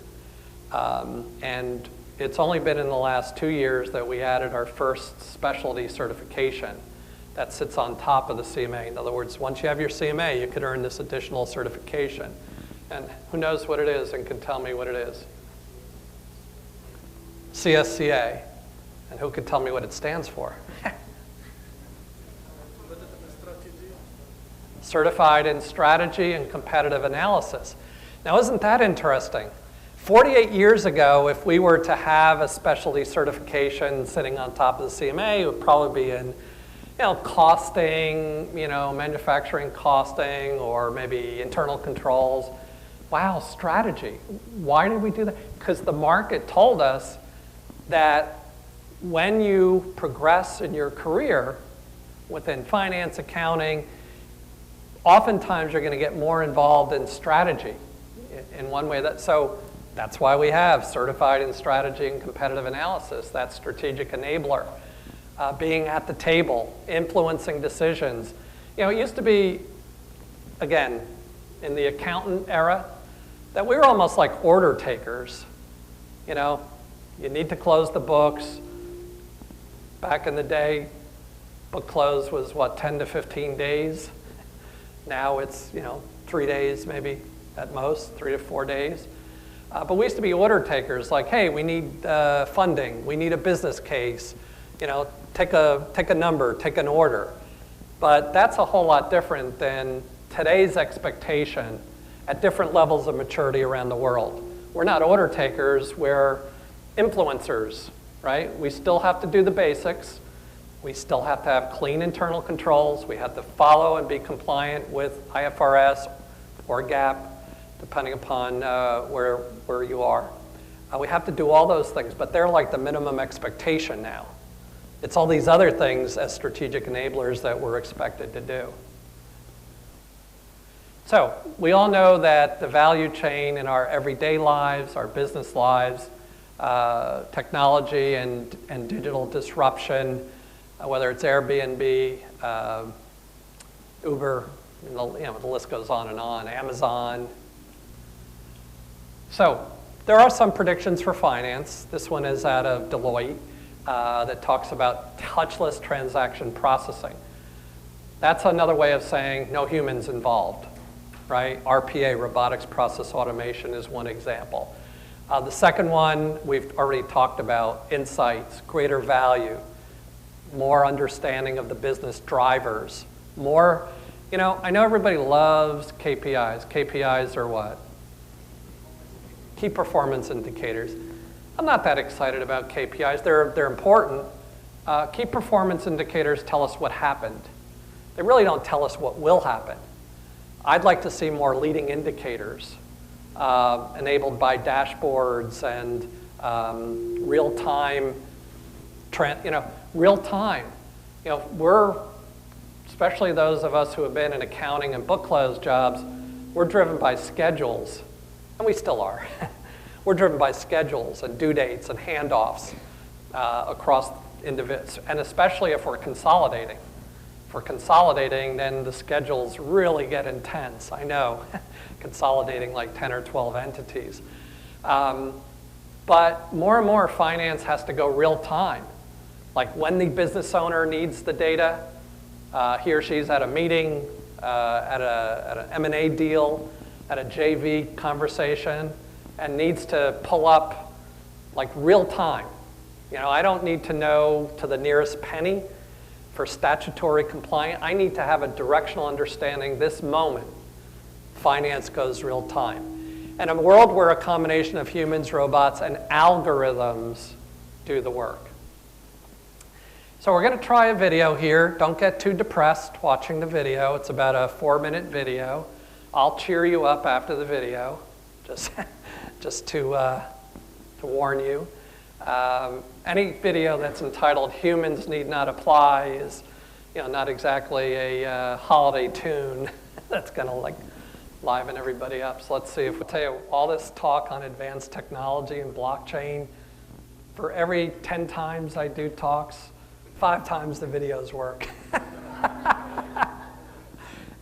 And it's only been in the last 2 years that we added our first specialty certification that sits on top of the CMA. In other words, once you have your CMA, you could earn this additional certification. And who knows what it is and can tell me what it is? CSCA. And who could tell me what it stands for? Certified in Strategy and Competitive Analysis. Now, isn't that interesting? 48 years ago, if we were to have a specialty certification sitting on top of the CMA, it would probably be in, costing, manufacturing costing, or maybe internal controls. Wow, strategy. Why did we do that? Because the market told us that when you progress in your career within finance, accounting, oftentimes you're going to get more involved in strategy in one way. So that's why we have Certified in Strategy and Competitive Analysis, that strategic enabler, being at the table, influencing decisions. It used to be, again, in the accountant era, that we were almost like order takers. You need to close the books. Back in the day, book close was, 10 to 15 days. Now it's, 3 days maybe at most, 3 to 4 days. But we used to be order takers, like, hey, we need funding, we need a business case, take a number, take an order. But that's a whole lot different than today's expectation at different levels of maturity around the world. We're not order takers, we're influencers, right? We still have to do the basics. We still have to have clean internal controls. We have to follow and be compliant with IFRS or GAAP, depending upon where you are. We have to do all those things, but they're like the minimum expectation now. It's all these other things as strategic enablers that we're expected to do. So we all know that the value chain in our everyday lives, our business lives, technology and digital disruption, whether it's Airbnb, Uber, the list goes on and on, Amazon. So there are some predictions for finance. This one is out of Deloitte that talks about touchless transaction processing. That's another way of saying no humans involved, right? RPA, robotics process automation, is one example. The second one we've already talked about, insights, greater value, more understanding of the business drivers, more, I know everybody loves KPIs. KPIs are what? Key performance indicators. I'm not that excited about KPIs. They're important, Key performance indicators tell us what happened. They really don't tell us what will happen. I'd like to see more leading indicators enabled by dashboards and real-time real-time. We're, especially those of us who have been in accounting and book close jobs, we're driven by schedules, and we still are. We're driven by schedules and due dates and handoffs across individuals, and especially if we're consolidating. If we're consolidating, then the schedules really get intense. I know, consolidating like 10 or 12 entities. But more and more finance has to go real time. Like when the business owner needs the data, he or she's at a meeting, at an M&A deal, at a JV conversation, and needs to pull up like real time. I don't need to know to the nearest penny for statutory compliance. I need to have a directional understanding this moment. Finance goes real time. In a world where a combination of humans, robots, and algorithms do the work. So we're going to try a video here. Don't get too depressed watching the video. It's about a 4-minute video. I'll cheer you up after the video, just to warn you. Any video that's entitled "Humans Need Not Apply" is, not exactly a holiday tune that's going to liven everybody up. So let's see if we tell you all this talk on advanced technology and blockchain. For every 10 times I do talks, 5 times the videos work.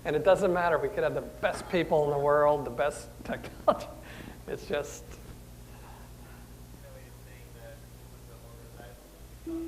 And it doesn't matter. We could have the best people in the world, the best technology. It's just...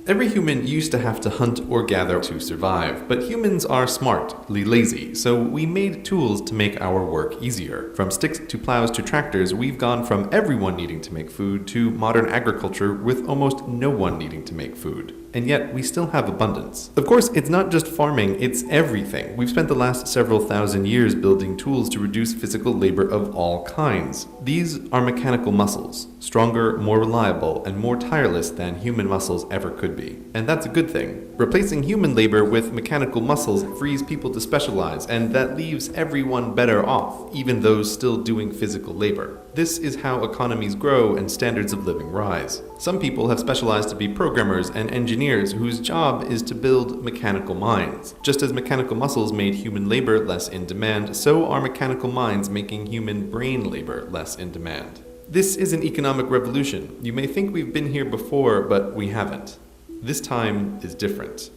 Every human used to have to hunt or gather to survive, but humans are smartly lazy, so we made tools to make our work easier. From sticks to plows to tractors, we've gone from everyone needing to make food to modern agriculture with almost no one needing to make food. And yet, we still have abundance. Of course, it's not just farming, it's everything. We've spent the last several thousand years building tools to reduce physical labor of all kinds. These are mechanical muscles, stronger, more reliable, and more tireless than human muscles ever could be. And that's a good thing. Replacing human labor with mechanical muscles frees people to specialize, and that leaves everyone better off, even those still doing physical labor. This is how economies grow and standards of living rise. Some people have specialized to be programmers and engineers whose job is to build mechanical minds. Just as mechanical muscles made human labor less in demand, so are mechanical minds making human brain labor less in demand. This is an economic revolution. You may think we've been here before, but we haven't. This time is different.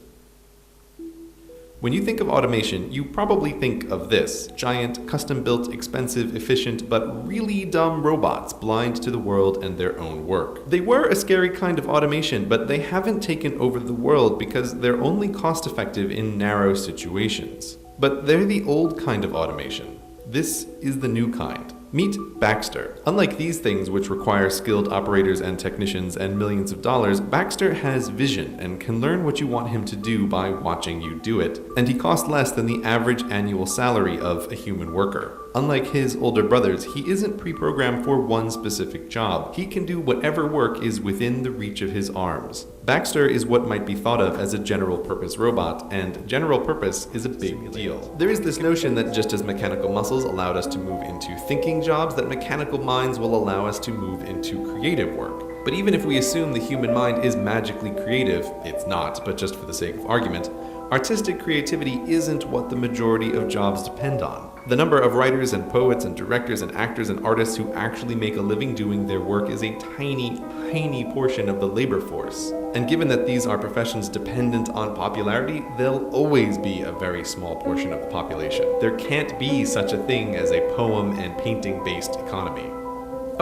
When you think of automation, you probably think of this: giant, custom-built, expensive, efficient, but really dumb robots blind to the world and their own work. They were a scary kind of automation, but they haven't taken over the world because they're only cost-effective in narrow situations. But they're the old kind of automation. This is the new kind. Meet Baxter. Unlike these things, which require skilled operators and technicians and millions of dollars, Baxter has vision and can learn what you want him to do by watching you do it, and he costs less than the average annual salary of a human worker. Unlike his older brothers, he isn't pre-programmed for one specific job. He can do whatever work is within the reach of his arms. Baxter is what might be thought of as a general-purpose robot, and general purpose is a big deal. There is this notion that just as mechanical muscles allowed us to move into thinking jobs, that mechanical minds will allow us to move into creative work. But even if we assume the human mind is magically creative, it's not, but just for the sake of argument, artistic creativity isn't what the majority of jobs depend on. The number of writers and poets and directors and actors and artists who actually make a living doing their work is a tiny, tiny portion of the labor force. And given that these are professions dependent on popularity, they'll always be a very small portion of the population. There can't be such a thing as a poem and painting-based economy.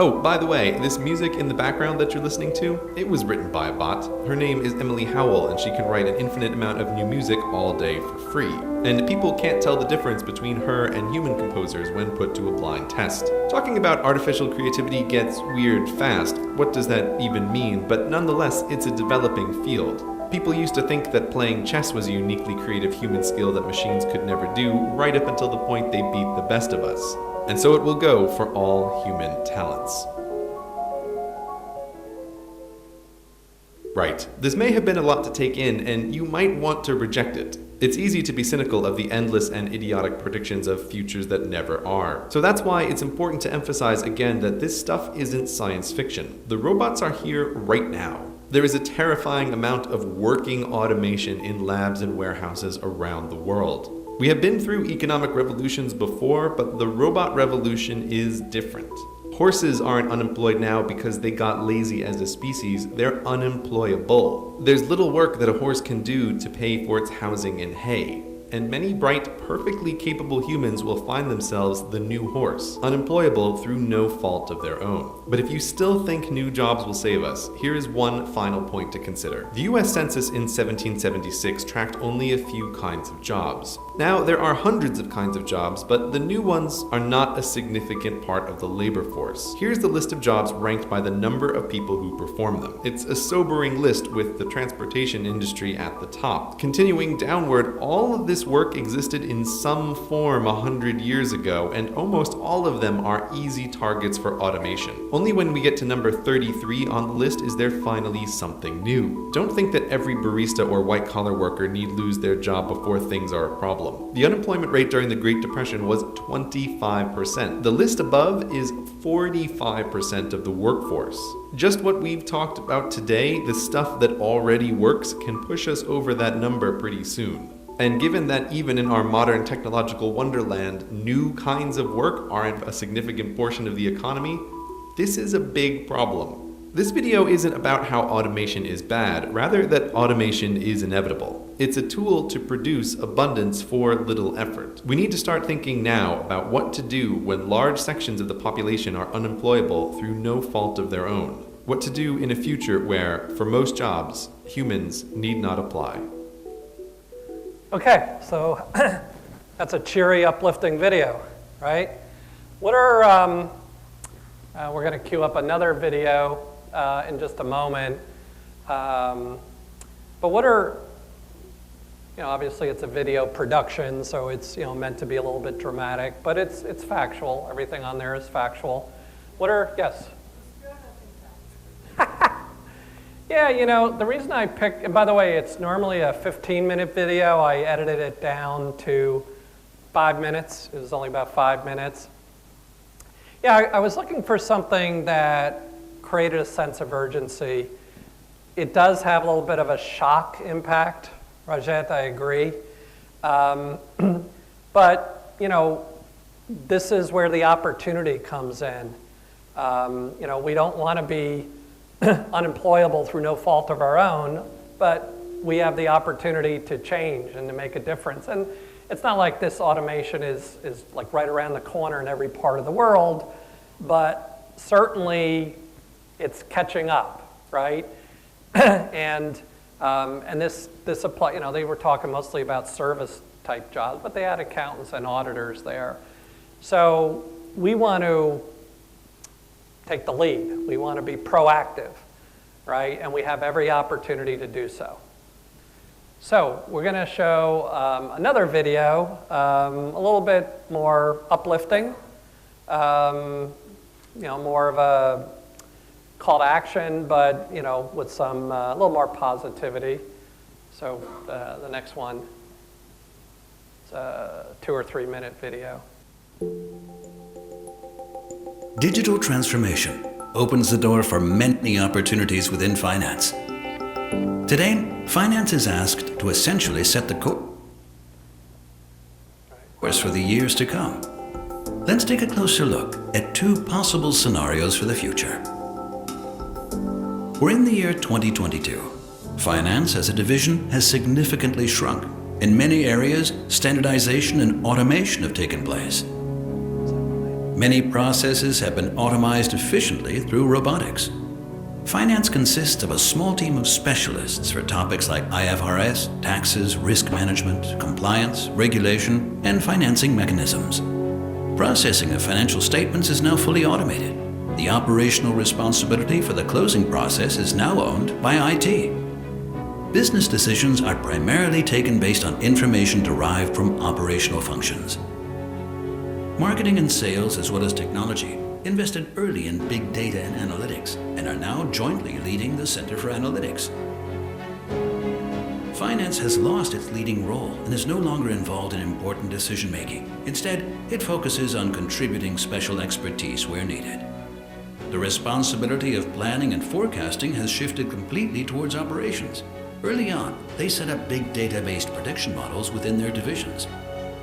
Oh, by the way, this music in the background that you're listening to, it was written by a bot. Her name is Emily Howell, and she can write an infinite amount of new music all day for free. And people can't tell the difference between her and human composers when put to a blind test. Talking about artificial creativity gets weird fast. What does that even mean? But nonetheless, it's a developing field. People used to think that playing chess was a uniquely creative human skill that machines could never do, right up until the point they beat the best of us. And so it will go for all human talents. Right. This may have been a lot to take in, and you might want to reject it. It's easy to be cynical of the endless and idiotic predictions of futures that never are. So that's why it's important to emphasize again that this stuff isn't science fiction. The robots are here right now. There is a terrifying amount of working automation in labs and warehouses around the world. We have been through economic revolutions before, but the robot revolution is different. Horses aren't unemployed now because they got lazy as a species, they're unemployable. There's little work that a horse can do to pay for its housing and hay. And many bright, perfectly capable humans will find themselves the new horse, unemployable through no fault of their own. But if you still think new jobs will save us, here is one final point to consider. The US Census in 1776 tracked only a few kinds of jobs. Now, there are hundreds of kinds of jobs, but the new ones are not a significant part of the labor force. Here's the list of jobs ranked by the number of people who perform them. It's a sobering list with the transportation industry at the top. Continuing downward, all of this work existed in some form 100 years ago, and almost all of them are easy targets for automation. Only when we get to number 33 on the list is there finally something new. Don't think that every barista or white-collar worker need lose their job before things are a problem. The unemployment rate during the Great Depression was 25%. The list above is 45% of the workforce. Just what we've talked about today, the stuff that already works, can push us over that number pretty soon. And given that even in our modern technological wonderland, new kinds of work aren't a significant portion of the economy, this is a big problem. This video isn't about how automation is bad, rather that automation is inevitable. It's a tool to produce abundance for little effort. We need to start thinking now about what to do when large sections of the population are unemployable through no fault of their own. What to do in a future where, for most jobs, humans need not apply. Okay, so that's a cheery, uplifting video, right? What are, we're going to queue up another video in just a moment. But what are, obviously it's a video production, so it's, meant to be a little bit dramatic, but it's factual. Everything on there is factual. What are, yes? Yeah, the reason I picked, and by the way, it's normally a 15-minute video. I edited it down to 5 minutes. It was only about 5 minutes. Yeah, I was looking for something that created a sense of urgency. It does have a little bit of a shock impact, Rajat, I agree. But, this is where the opportunity comes in. We don't want to be unemployable through no fault of our own, but we have the opportunity to change and to make a difference. And it's not like this automation is like right around the corner in every part of the world, but certainly it's catching up, right? and this apply, they were talking mostly about service type jobs, but they had accountants and auditors there. So we want to take the lead. We want to be proactive, right? And we have every opportunity to do so. So we're going to show another video, a little bit more uplifting, more of a call to action, but with some a little more positivity. So the next one, it's a 2 or 3 minute video. Digital transformation opens the door for many opportunities within finance. Today, finance is asked to essentially set the course for the years to come. Let's take a closer look at 2 possible scenarios for the future. We're in the year 2022. Finance as a division has significantly shrunk. In many areas, standardization and automation have taken place. Many processes have been automized efficiently through robotics. Finance consists of a small team of specialists for topics like IFRS, taxes, risk management, compliance, regulation, and financing mechanisms. Processing of financial statements is now fully automated. The operational responsibility for the closing process is now owned by IT. Business decisions are primarily taken based on information derived from operational functions. Marketing and sales, as well as technology, invested early in big data and analytics and are now jointly leading the Center for Analytics. Finance has lost its leading role and is no longer involved in important decision-making. Instead, it focuses on contributing special expertise where needed. The responsibility of planning and forecasting has shifted completely towards operations. Early on, they set up big data-based prediction models within their divisions.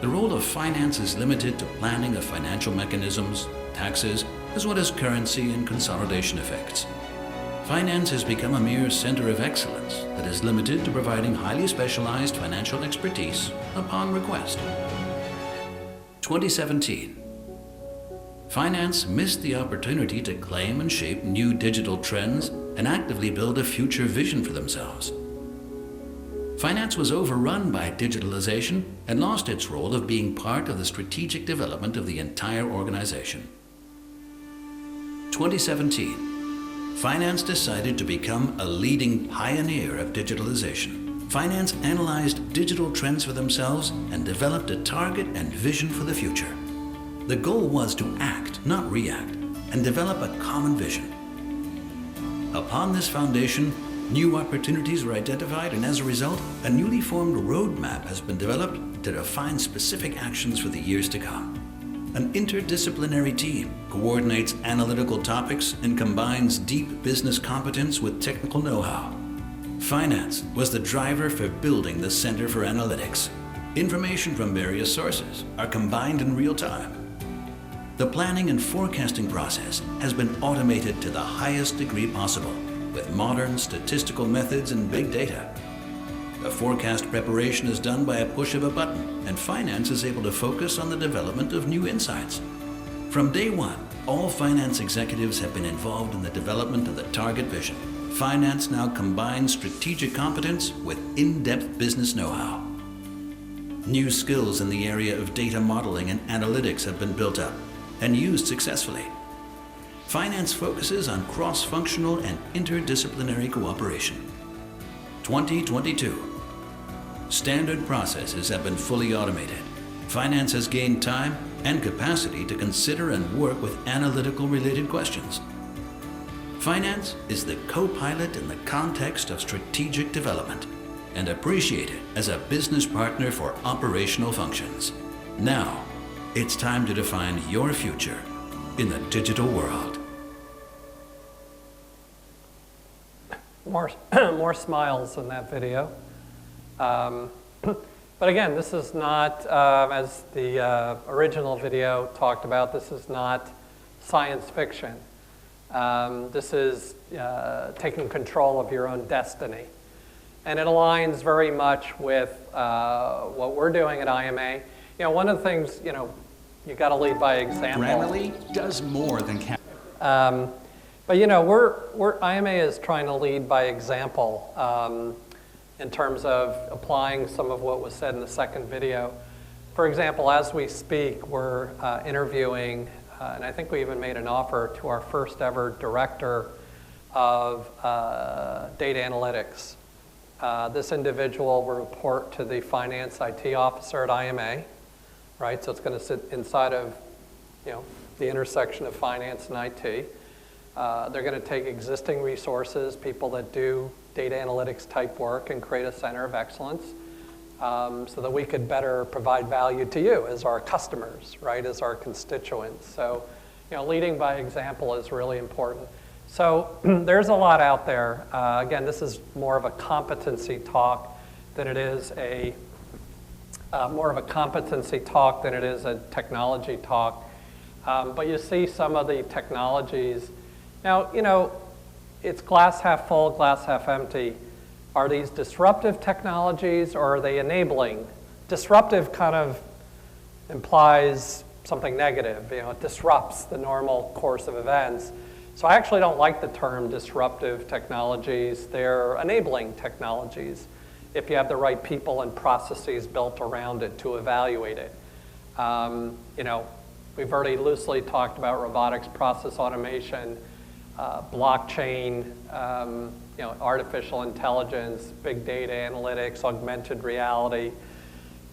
The role of finance is limited to planning of financial mechanisms, taxes, as well as currency and consolidation effects. Finance has become a mere center of excellence that is limited to providing highly specialized financial expertise upon request. 2017. Finance missed the opportunity to claim and shape new digital trends and actively build a future vision for themselves. Finance was overrun by digitalization and lost its role of being part of the strategic development of the entire organization. 2017. Finance decided to become a leading pioneer of digitalization. Finance analyzed digital trends for themselves and developed a target and vision for the future. The goal was to act, not react, and develop a common vision. Upon this foundation, new opportunities were identified, and as a result, a newly formed roadmap has been developed to define specific actions for the years to come. An interdisciplinary team coordinates analytical topics and combines deep business competence with technical know-how. Finance was the driver for building the Center for Analytics. Information from various sources are combined in real time. The planning and forecasting process has been automated to the highest degree possible with modern statistical methods and big data. The forecast preparation is done by a push of a button, and finance is able to focus on the development of new insights. From day one, all finance executives have been involved in the development of the target vision. Finance now combines strategic competence with in-depth business know-how. New skills in the area of data modeling and analytics have been built up and used successfully. Finance focuses on cross-functional and interdisciplinary cooperation. 2022. Standard processes have been fully automated. Finance has gained time and capacity to consider and work with analytical-related questions. Finance is the co-pilot in the context of strategic development and appreciated as a business partner for operational functions. Now, it's time to define your future in the digital world. More smiles in that video. But again, this is not, as the original video talked about, this is not science fiction. This is taking control of your own destiny. And it aligns very much with what we're doing at IMA. You know, one of the things, you know, you got to lead by example. Grammarly does more than but you know, IMA is trying to lead by example in terms of applying some of what was said in the second video. For example, as we speak, we're interviewing, and I think we even made an offer to our first ever director of data analytics. This individual will report to the finance IT officer at IMA, right? So it's going to sit inside of, you know, the intersection of finance and IT. They're going to take existing resources, people that do data analytics type work, and create a center of excellence so that we could better provide value to you as our customers, right, as our constituents. So, you know, leading by example is really important. So there's a lot out there. Again, this is more of a competency talk than it is a technology talk. But you see some of the technologies. Now, you know, it's glass half full, glass half empty. Are these disruptive technologies or are they enabling? Disruptive kind of implies something negative. You know, it disrupts the normal course of events. So I actually don't like the term disruptive technologies. They're enabling technologies if you have the right people and processes built around it to evaluate it. You know, we've already loosely talked about robotics, process automation, blockchain, you know, artificial intelligence, big data analytics, augmented reality,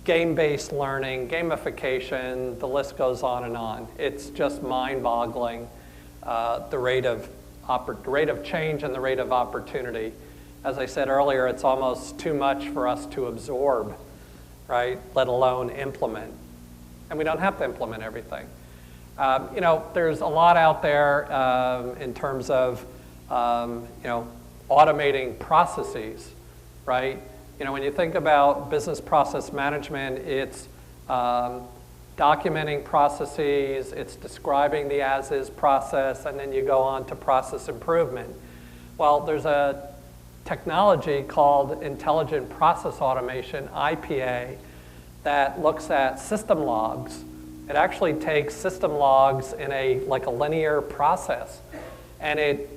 game-based learning, gamification, the list goes on and on. It's just mind-boggling, the rate of change and the rate of opportunity. as I said earlier, it's almost too much for us to absorb, right? Let alone implement. And we don't have to implement everything. You know, there's a lot out there in terms of, you know, automating processes, right? You know, when you think about business process management, it's documenting processes, it's describing the as-is process, and then you go on to process improvement. Well, there's a technology called Intelligent Process Automation, IPA, that looks at system logs. It actually takes system logs in like a linear process, and it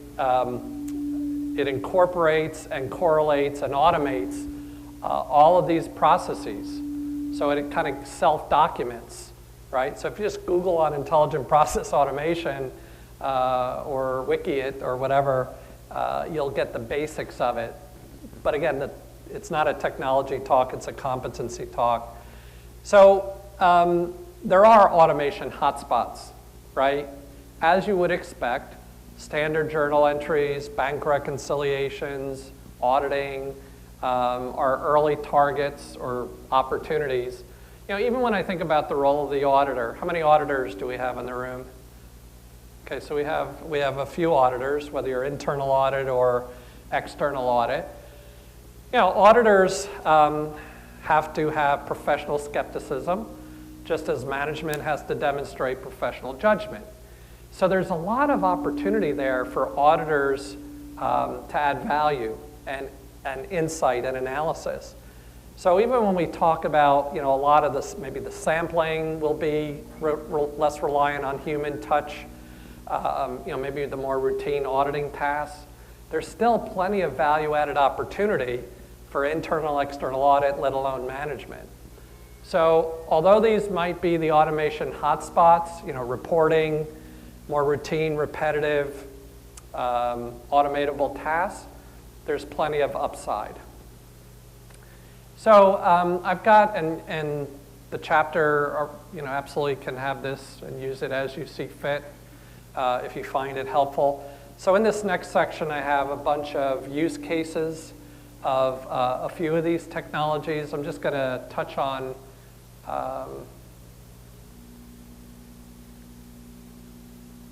incorporates and correlates and automates all of these processes. So it kind of self-documents, right? So if you just Google on intelligent process automation or wiki it or whatever, you'll get the basics of it. But again, it's not a technology talk, it's a competency talk. So there are automation hotspots, right? As you would expect, standard journal entries, bank reconciliations, auditing, are early targets or opportunities. You know, even when I think about the role of the auditor, how many auditors do we have in the room? Okay, so we have a few auditors, whether you're internal audit or external audit. You know, auditors have to have professional skepticism, just as management has to demonstrate professional judgment. So there's a lot of opportunity there for auditors to add value and insight and analysis. So even when we talk about, you know, a lot of this, maybe the sampling will be less reliant on human touch, you know, maybe the more routine auditing tasks, there's still plenty of value-added opportunity for internal, external audit, let alone management. So although these might be the automation hotspots, you know, reporting, more routine, repetitive, automatable tasks, there's plenty of upside. So I've got, and the chapter, you know, absolutely can have this and use it as you see fit if you find it helpful. So in this next section, I have a bunch of use cases of a few of these technologies. I'm just going to touch on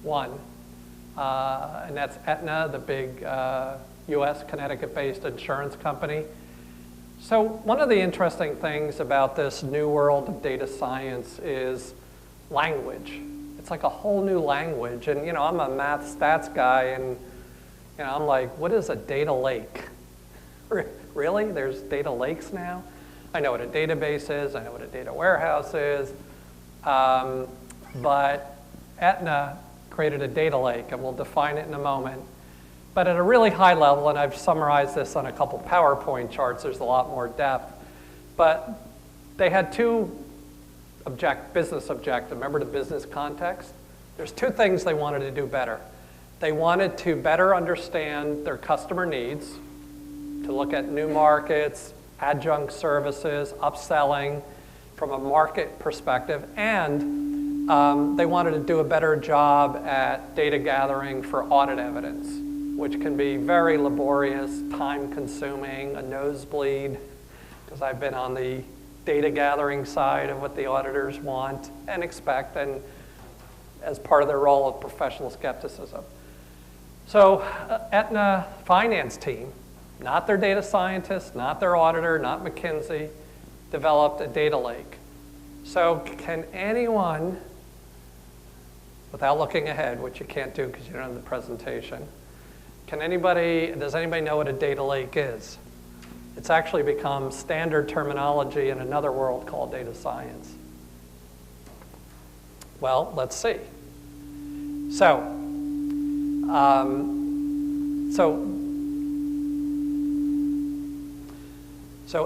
one, and that's Aetna, the big US Connecticut-based insurance company. So one of the interesting things about this new world of data science is language. It's like a whole new language. And, you know, I'm a math stats guy, and, you know, I'm like, what is a data lake? Really? There's data lakes now? I know what a database is. I know what a data warehouse is. But Aetna created a data lake, and we'll define it in a moment. But at a really high level, and I've summarized this on a couple PowerPoint charts, there's a lot more depth. But they had two business objectives. Remember the business context? There's two things they wanted to do better. They wanted to better understand their customer needs, to look at new markets, adjunct services, upselling from a market perspective, and they wanted to do a better job at data gathering for audit evidence, which can be very laborious, time-consuming, a nosebleed, because I've been on the data gathering side of what the auditors want and expect, and as part of their role of professional skepticism. So Aetna finance team, not their data scientist, not their auditor, not McKinsey, developed a data lake. So can anyone, without looking ahead, which you can't do because you don't have the presentation, does anybody know what a data lake is? It's actually become standard terminology in another world called data science. Well, let's see. So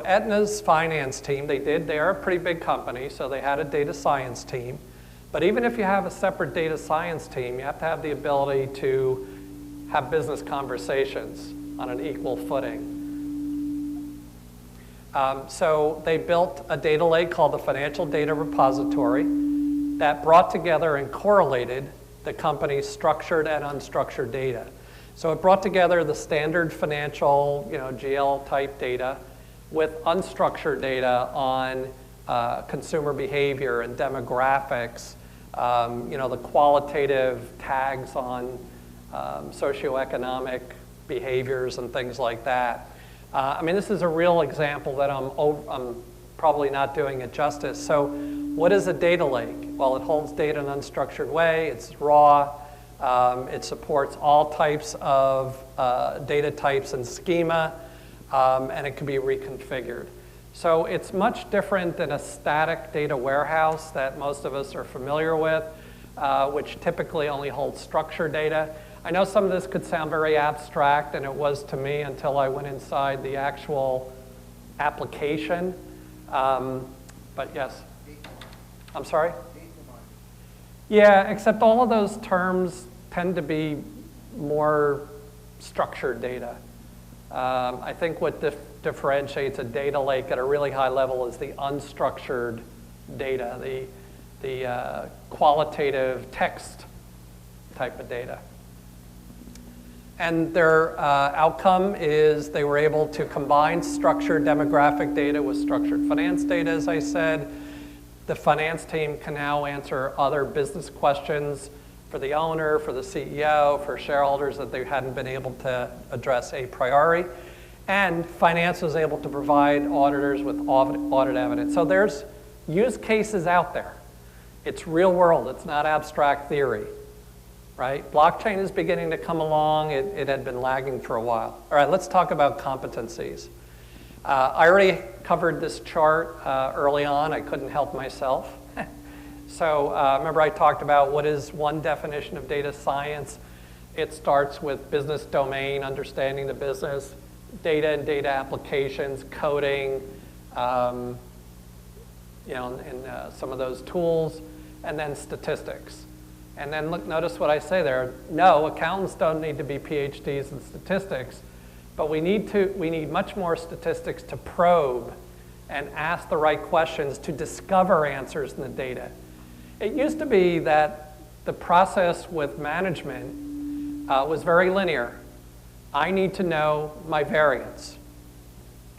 Aetna's finance team, they're a pretty big company, so they had a data science team. But even if you have a separate data science team, you have to have the ability to have business conversations on an equal footing. So they built a data lake called the Financial Data Repository that brought together and correlated the company's structured and unstructured data. So it brought together the standard financial, GL type data with unstructured data on consumer behavior and demographics, the qualitative tags on socioeconomic behaviors and things like that. This is a real example that I'm probably not doing it justice. So what is a data lake? Well, it holds data in an unstructured way. It's raw. It supports all types of data types and schema, and it can be reconfigured. So it's much different than a static data warehouse that most of us are familiar with, which typically only holds structured data. I know some of this could sound very abstract, and it was to me until I went inside the actual application. But yes. I'm sorry? Yeah, except all of those terms tend to be more structured data. I think what differentiates a data lake at a really high level is the unstructured data, the qualitative text type of data. And their outcome is they were able to combine structured demographic data with structured finance data, as I said. The finance team can now answer other business questions for the owner, for the CEO, for shareholders that they hadn't been able to address a priori. And finance was able to provide auditors with audit evidence. So there's use cases out there. It's real world. It's not abstract theory, right? Blockchain is beginning to come along. It had been lagging for a while. All right, let's talk about competencies. I already covered this chart early on. I couldn't help myself. So remember I talked about what is one definition of data science. It starts with business domain, understanding the business, data and data applications, coding, and some of those tools, and then statistics. And then look, notice what I say there. No, accountants don't need to be PhDs in statistics, but we need much more statistics to probe and ask the right questions to discover answers in the data. It used to be that the process with management was very linear. I need to know my variance.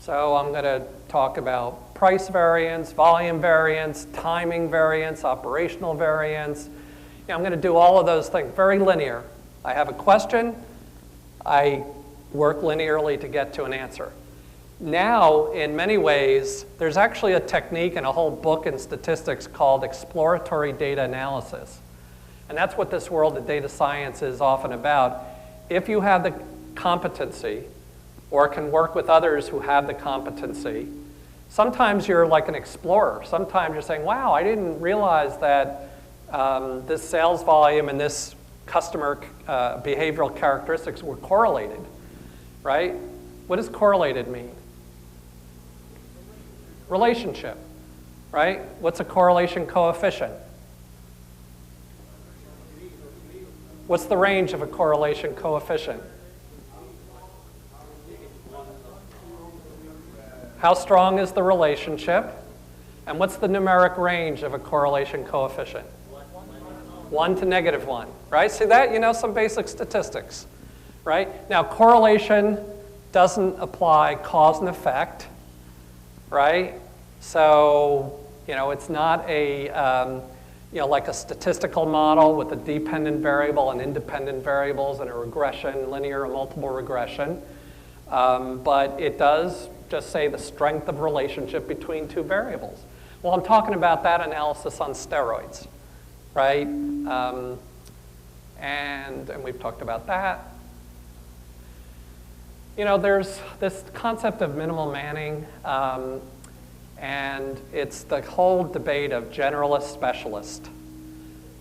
So I'm going to talk about price variance, volume variance, timing variance, operational variance. I'm going to do all of those things, very linear. I have a question, I work linearly to get to an answer. Now, in many ways, there's actually a technique and a whole book in statistics called exploratory data analysis. And that's what this world of data science is often about. If you have the competency or can work with others who have the competency, sometimes you're like an explorer. Sometimes you're saying, wow, I didn't realize that this sales volume and this customer behavioral characteristics were correlated, right? What does correlated mean? Relationship, right? What's a correlation coefficient? What's the range of a correlation coefficient? How strong is the relationship? And what's the numeric range of a correlation coefficient? 1 to -1, right? See that? Some basic statistics, right? Now, correlation doesn't apply cause and effect, right? So, it's not a, like a statistical model with a dependent variable and independent variables and a regression, linear or multiple regression. But it does just say the strength of relationship between two variables. Well, I'm talking about that analysis on steroids, right? And we've talked about that. There's this concept of minimal manning, and it's the whole debate of generalist, specialist.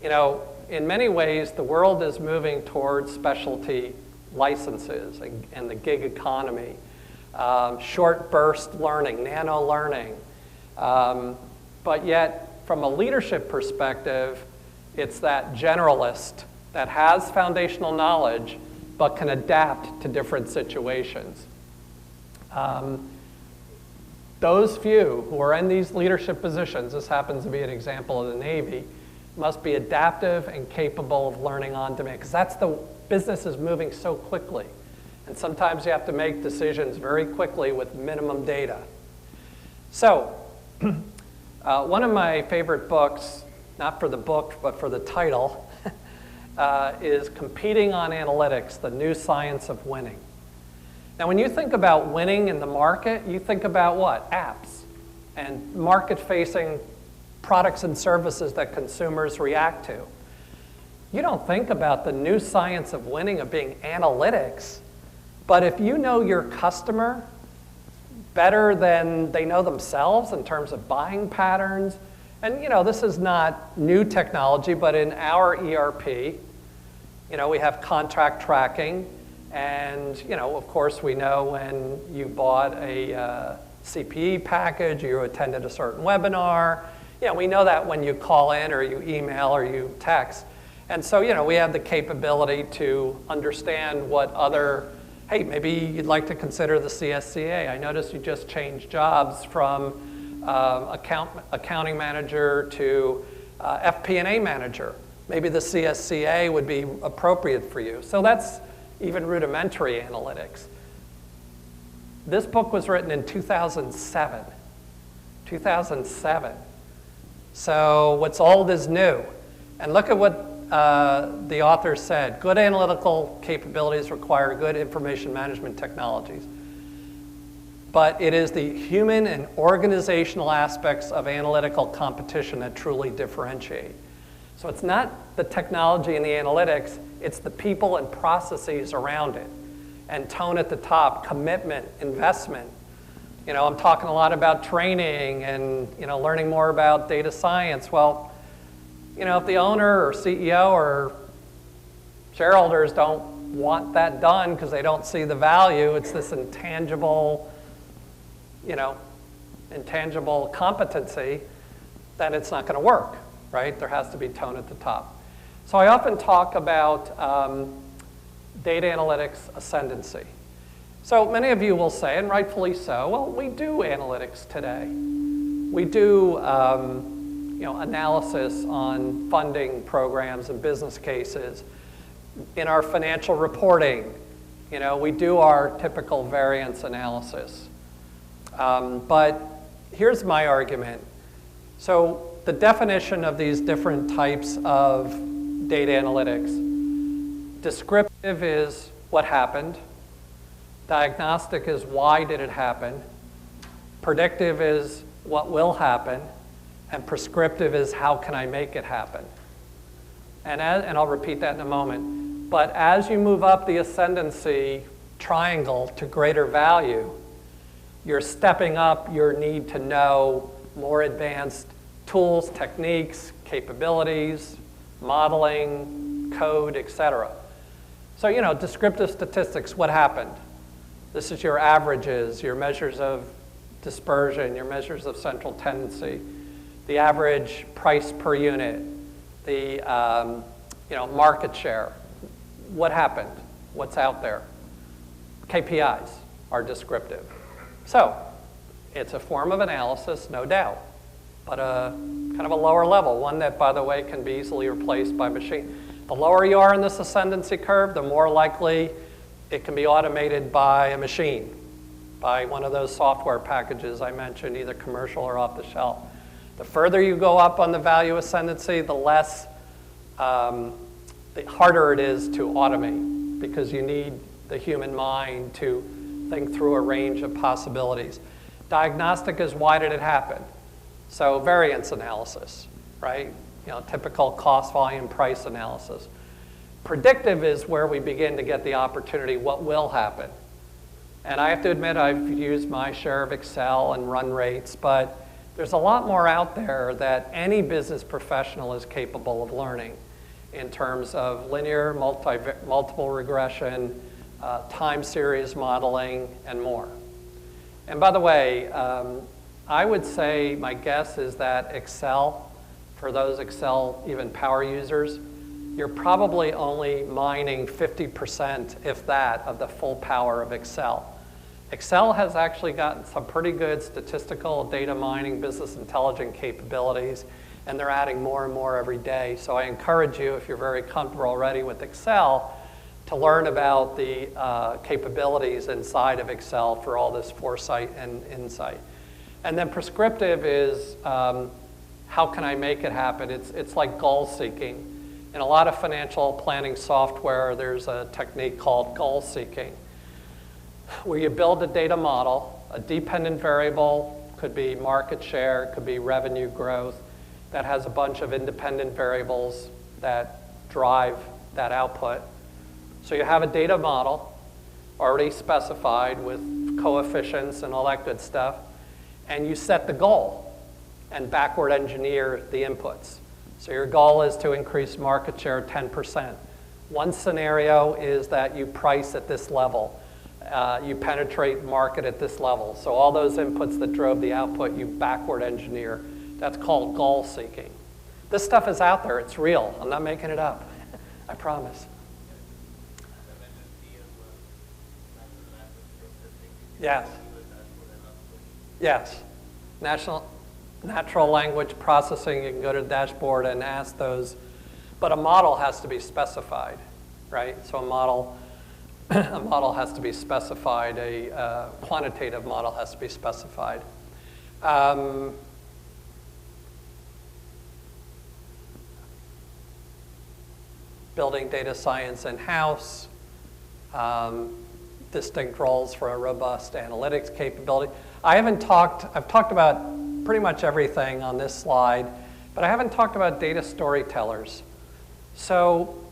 In many ways, the world is moving towards specialty licenses and the gig economy, short burst learning, nano learning. But yet, from a leadership perspective, it's that generalist that has foundational knowledge but can adapt to different situations. Those few who are in these leadership positions, this happens to be an example of the Navy, must be adaptive and capable of learning on demand, because that's the business is moving so quickly. And sometimes you have to make decisions very quickly with minimum data. So, one of my favorite books, not for the book, but for the title, is Competing on Analytics, The New Science of Winning. Now, when you think about winning in the market, you think about what? Apps and market-facing products and services that consumers react to. You don't think about the new science of winning of being analytics, but if you know your customer better than they know themselves in terms of buying patterns, and this is not new technology, but in our ERP, we have contract tracking, and of course we know when you bought a CPE package, you attended a certain webinar. We know that when you call in or you email or you text. And so, we have the capability to understand what other, hey, maybe you'd like to consider the CSCA. I noticed you just changed jobs from accounting manager to FP&A manager. Maybe the CSCA would be appropriate for you. So that's even rudimentary analytics. This book was written in 2007. 2007. So what's old is new. And look at what the author said. Good analytical capabilities require good information management technologies. But it is the human and organizational aspects of analytical competition that truly differentiate. So it's not the technology and the analytics, it's the people and processes around it. And tone at the top, commitment, investment. I'm talking a lot about training and learning more about data science. Well, if the owner or CEO or shareholders don't want that done because they don't see the value, it's this intangible competency, then it's not going to work, right? There has to be tone at the top. So I often talk about data analytics ascendancy. So many of you will say, and rightfully so, well, we do analytics today. We do analysis on funding programs and business cases. In our financial reporting, we do our typical variance analysis. But here's my argument. So the definition of these different types of data analytics. Descriptive is what happened. Diagnostic is why did it happen. Predictive is what will happen. And prescriptive is how can I make it happen. And I'll repeat that in a moment. But as you move up the ascendancy triangle to greater value, you're stepping up your need to know more advanced tools, techniques, capabilities, modeling, code, etc. So, descriptive statistics, what happened? This is your averages, your measures of dispersion, your measures of central tendency, the average price per unit, the market share. What happened? What's out there? KPIs are descriptive. So it's a form of analysis, no doubt, but kind of a lower level, one that, by the way, can be easily replaced by machine. The lower you are in this ascendancy curve, the more likely it can be automated by a machine, by one of those software packages I mentioned, either commercial or off the shelf. The further you go up on the value ascendancy, the harder it is to automate, because you need the human mind to think through a range of possibilities. Diagnostic is why did it happen? So variance analysis, right? Typical cost, volume, price analysis. Predictive is where we begin to get the opportunity, what will happen. And I have to admit, I've used my share of Excel and run rates, but there's a lot more out there that any business professional is capable of learning in terms of linear, multiple regression, time series modeling, and more. And by the way, I would say my guess is that Excel, for those Excel even power users, you're probably only mining 50%, if that, of the full power of Excel. Excel has actually gotten some pretty good statistical data mining, business intelligence capabilities, and they're adding more and more every day. So I encourage you, if you're very comfortable already with Excel, to learn about the capabilities inside of Excel for all this foresight and insight. And then prescriptive is how can I make it happen? It's like goal seeking. In a lot of financial planning software, there's a technique called goal seeking, where you build a data model, a dependent variable, could be market share, could be revenue growth, that has a bunch of independent variables that drive that output. So you have a data model already specified with coefficients and all that good stuff, and you set the goal and backward engineer the inputs. So your goal is to increase market share 10%. One scenario is that you price at this level. You penetrate market at this level. So all those inputs that drove the output, you backward engineer. That's called goal seeking. This stuff is out there. It's real. I'm not making it up. I promise. Yes. Yes. Natural language processing, you can go to the dashboard and ask those, but a model has to be specified, right? So a model has to be specified, a quantitative model has to be specified. Building data science in-house, distinct roles for a robust analytics capability. I've talked about pretty much everything on this slide, but I haven't talked about data storytellers. So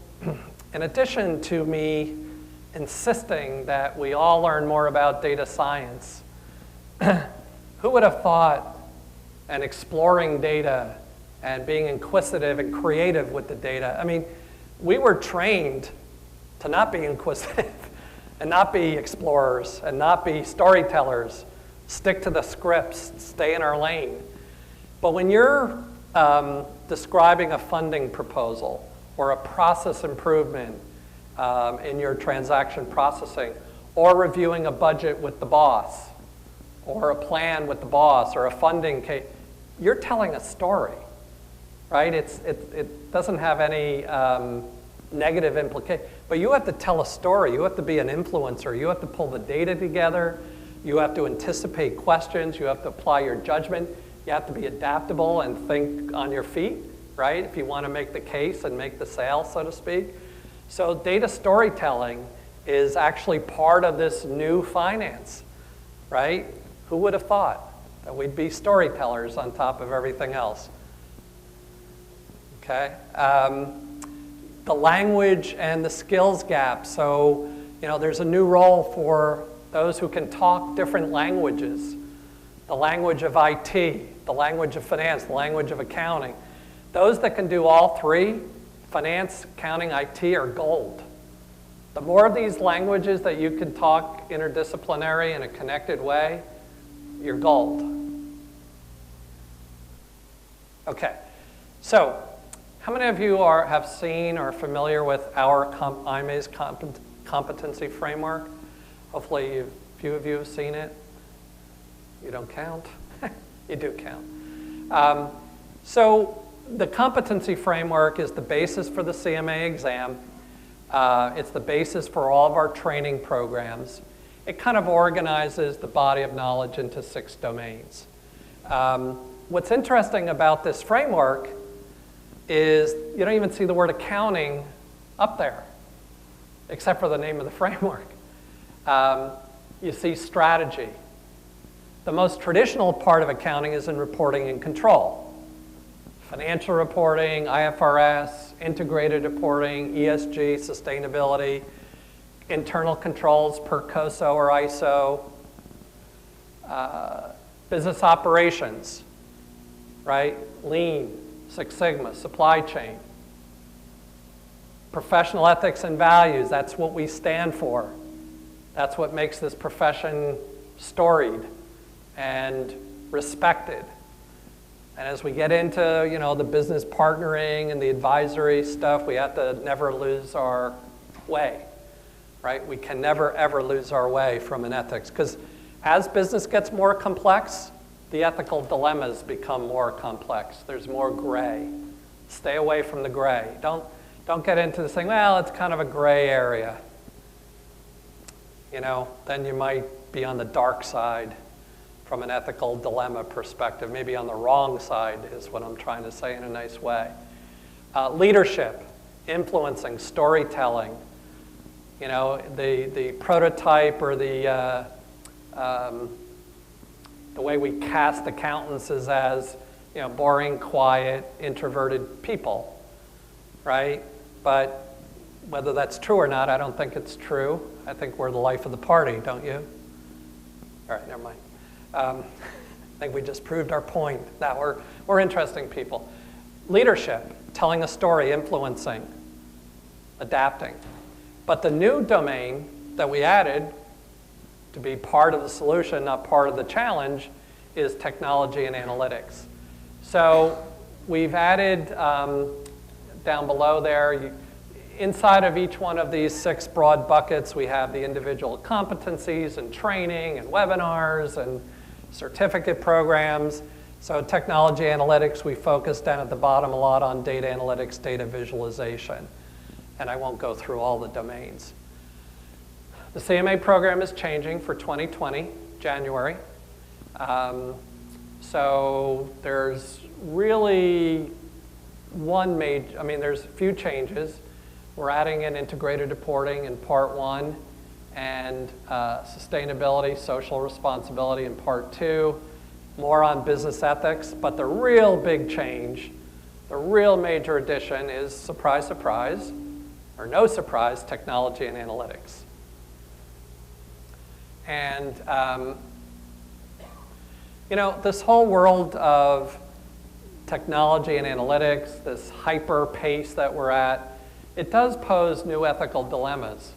in addition to me insisting that we all learn more about data science, who would have thought and exploring data and being inquisitive and creative with the data? I mean, we were trained to not be inquisitive and not be explorers and not be storytellers, stick to the scripts, stay in our lane. But when you're describing a funding proposal or a process improvement in your transaction processing, or reviewing a budget with the boss, or a plan with the boss, or a funding case, you're telling a story, right? It doesn't have any negative implication, but you have to tell a story. You have to be an influencer. You have to pull the data together. You have to anticipate questions. You have to apply your judgment. You have to be adaptable and think on your feet, right? If you want to make the case and make the sale, so to speak. So data storytelling is actually part of this new finance, right? Who would have thought that we'd be storytellers on top of everything else? Okay. The language and the skills gap. So, there's a new role for those who can talk different languages. The language of IT, the language of finance, the language of accounting. Those that can do all three, finance, accounting, IT, are gold. The more of these languages that you can talk interdisciplinary in a connected way, you're gold. Okay, so how many of you have seen or are familiar with our IMA's competency framework? Hopefully a few of you have seen it. You don't count? You do count. So the competency framework is the basis for the CMA exam. It's the basis for all of our training programs. It kind of organizes the body of knowledge into 6 domains. What's interesting about this framework is you don't even see the word accounting up there, except for the name of the framework. You see strategy. The most traditional part of accounting is in reporting and control. Financial reporting, IFRS, integrated reporting, ESG, sustainability, internal controls per COSO or ISO, business operations, right? Lean, Six Sigma, supply chain. Professional ethics and values, that's what we stand for. That's what makes this profession storied and respected. And as we get into, the business partnering and the advisory stuff, we have to never lose our way, right? We can never, ever lose our way from an ethics. Because as business gets more complex, the ethical dilemmas become more complex. There's more gray. Stay away from the gray. Don't get into this thing, well, it's kind of a gray area. You know, then you might be on the dark side from an ethical dilemma perspective, maybe on the wrong side is what I'm trying to say in a nice way. Leadership, influencing, storytelling. You know, the prototype or the way we cast accountants is as, you know, boring, quiet, introverted people, right? But whether that's true or not, I don't think it's true. I think we're the life of the party, don't you? All right, never mind. I think we just proved our point that we're interesting people. Leadership, telling a story, influencing, adapting. But the new domain that we added to be part of the solution, not part of the challenge, is technology and analytics. So we've added down below there, inside of each one of these 6 broad buckets, we have the individual competencies and training and webinars and certificate programs. So technology analytics, we focus down at the bottom a lot on data analytics, data visualization. And I won't go through all the domains. The CMA program is changing for 2020, January. So there's really there's a few changes. We're adding in integrated reporting in part 1 and sustainability, social responsibility in part 2, more on business ethics. But the real big change, the real major addition is, surprise, surprise, or no surprise, technology and analytics. And you know, this whole world of technology and analytics, this hyper pace that we're at, it does pose new ethical dilemmas.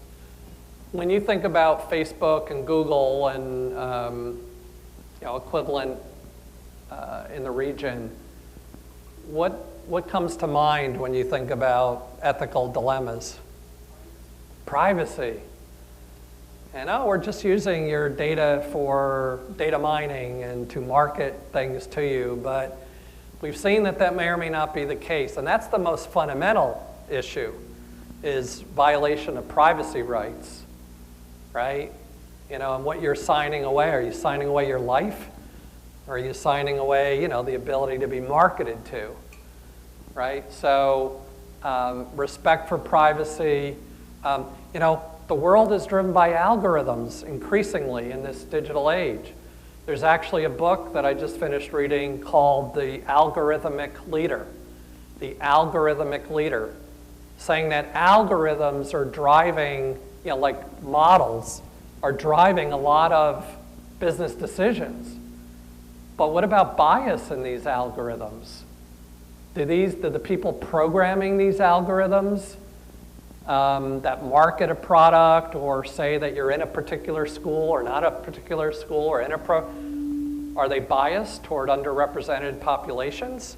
When you think about Facebook and Google and you know, equivalent in the region, what comes to mind when you think about ethical dilemmas? Privacy. And oh, we're just using your data for data mining and to market things to you, but we've seen that that may or may not be the case. And that's the most fundamental issue, is violation of privacy rights, right? You know, and what you're signing away. Are you signing away your life? Or are you signing away, you know, the ability to be marketed to, right? So respect for privacy. You know, the world is driven by algorithms increasingly in this digital age. There's actually a book that I just finished reading called The Algorithmic Leader. The Algorithmic Leader, saying that algorithms are driving, you know, like models, are driving a lot of business decisions. But what about bias in these algorithms? Do the people programming these algorithms that market a product or say that you're in a particular school or not a particular school or in a are they biased toward underrepresented populations?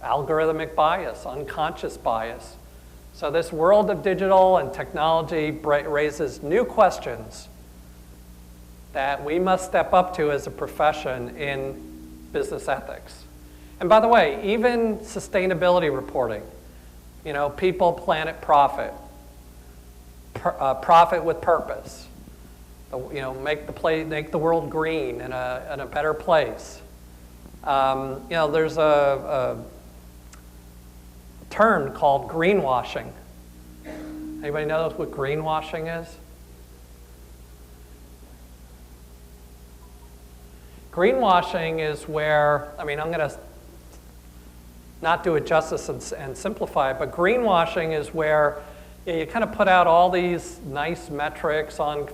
Algorithmic bias, unconscious bias. So this world of digital and technology raises new questions that we must step up to as a profession in business ethics. And by the way, even sustainability reporting, you know, people, planet, profit, profit with purpose. You know, make the world green and a better place. You know, there's a term called greenwashing. Anybody know what greenwashing is? Greenwashing is where, I mean, I'm going to not do it justice and simplify it, but greenwashing is where you kind of put out all these nice metrics on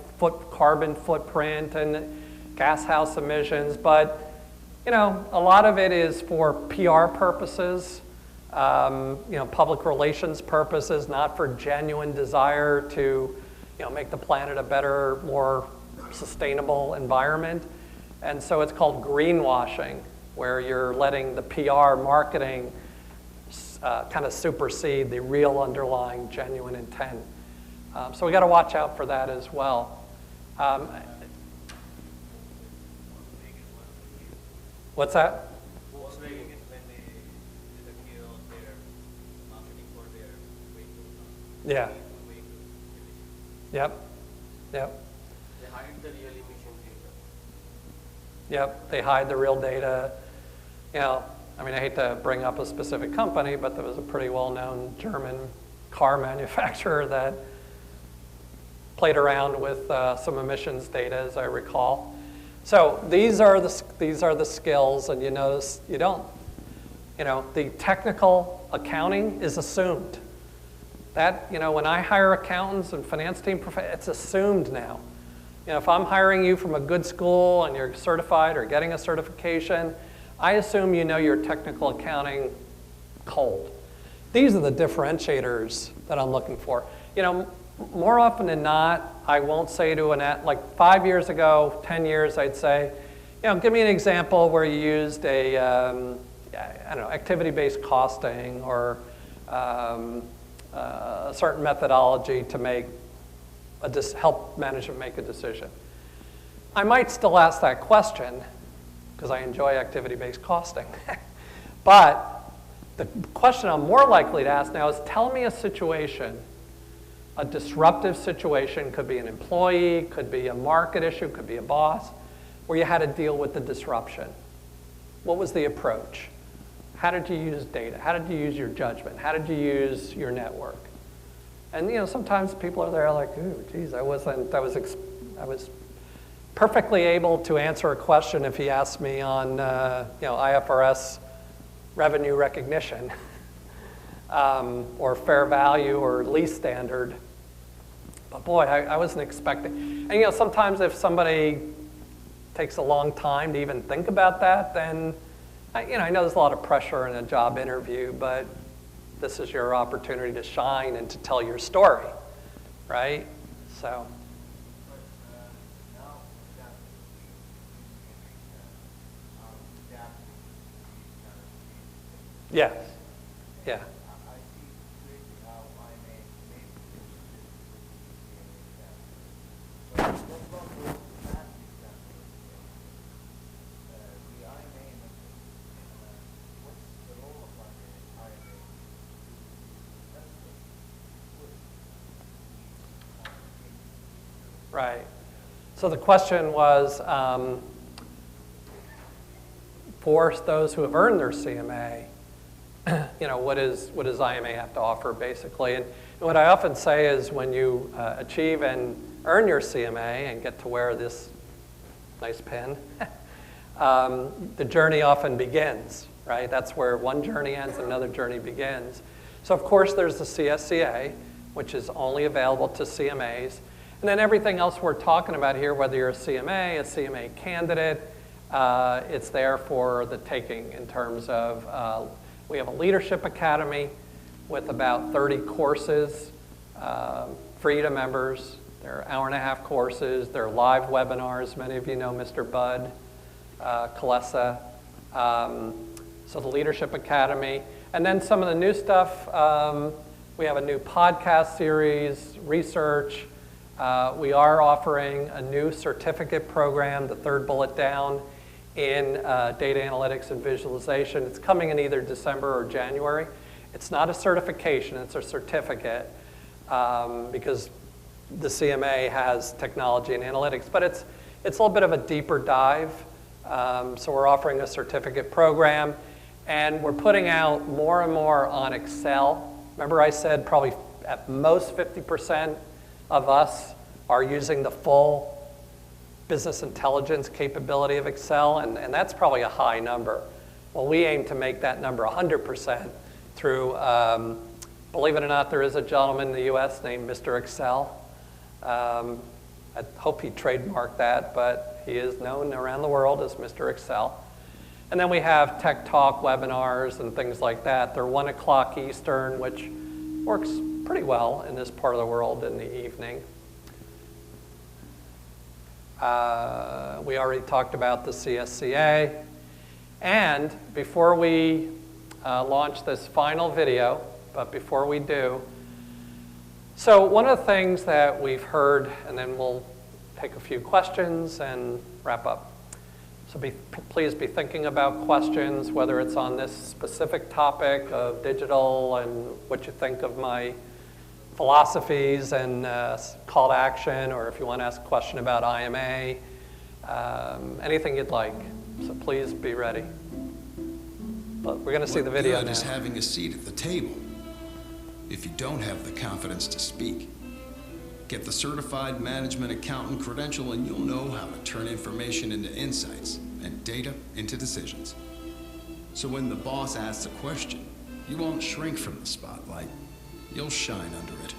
carbon footprint and gas house emissions, but you know, a lot of it is for PR purposes, you know, public relations purposes, not for genuine desire to, you know, make the planet a better, more sustainable environment. And so it's called greenwashing, where you're letting the PR marketing kind of supersede the real underlying genuine intent. So we got to watch out for that as well. What's that? Volkswagen is when they did a deal on their marketing for their vehicles. Yeah. Yep. Yep. They hide the real emission data. Yep. They hide the real data. You know, I mean, I hate to bring up a specific company, but there was a pretty well-known German car manufacturer that played around with some emissions data, as I recall. So these are the skills, and you notice you don't. You know, the technical accounting is assumed. That, you know, when I hire accountants and finance team, it's assumed now. You know, if I'm hiring you from a good school and you're certified or getting a certification, I assume you know your technical accounting cold. These are the differentiators that I'm looking for. You know, more often than not, I won't say to like 5 years ago, 10 years, I'd say, you know, give me an example where you used a, I don't know, activity-based costing or a certain methodology to make help management make a decision. I might still ask that question because I enjoy activity-based costing. But the question I'm more likely to ask now is, tell me a situation, a disruptive situation, could be an employee, could be a market issue, could be a boss, where you had to deal with the disruption. What was the approach? How did you use data? How did you use your judgment? How did you use your network? And you know, sometimes people are there like, ooh, geez, I was perfectly able to answer a question if he asked me on you know, IFRS revenue recognition or fair value or lease standard. But boy, I wasn't expecting. And you know, sometimes if somebody takes a long time to even think about that, then you know, I know there's a lot of pressure in a job interview, but this is your opportunity to shine and to tell your story, right? So. Yes. Yeah. Right. So the question was, for those who have earned their CMA, you know, what does IMA have to offer, basically? And what I often say is, when you achieve and earn your CMA and get to wear this nice pin, the journey often begins, right? That's where one journey ends and another journey begins. So of course there's the CSCA, which is only available to CMAs. And then everything else we're talking about here, whether you're a CMA candidate, it's there for the taking in terms of, we have a leadership academy with about 30 courses, free to members. They're hour-and-a-half courses. They're live webinars. Many of you know Mr. Bud Kalesa. So the leadership academy. And then some of the new stuff, we have a new podcast series, research. We are offering a new certificate program, the third bullet down, in data analytics and visualization. It's coming in either December or January. It's not a certification, it's a certificate, because the CMA has technology and analytics, but it's a little bit of a deeper dive. So we're offering a certificate program, and we're putting out more and more on Excel. Remember I said probably at most 50% of us are using the full business intelligence capability of Excel, and that's probably a high number. Well, we aim to make that number 100% through, believe it or not, there is a gentleman in the US named Mr. Excel. I hope he trademarked that, but he is known around the world as Mr. Excel. And then we have Tech Talk webinars and things like that. They're 1 o'clock Eastern, which works pretty well in this part of the world in the evening. We already talked about the CSCA. And before we launch this final video, but before we do, so one of the things that we've heard, and then we'll take a few questions and wrap up. So please be thinking about questions, whether it's on this specific topic of digital and what you think of my philosophies and call to action, or if you want to ask a question about IMA, anything you'd like. So please be ready. But we're going to see the video What good now. is having a seat at the table if you don't have the confidence to speak? Get the Certified Management Accountant credential and you'll know how to turn information into insights and data into decisions. So when the boss asks a question, you won't shrink from the spotlight. You'll shine under it.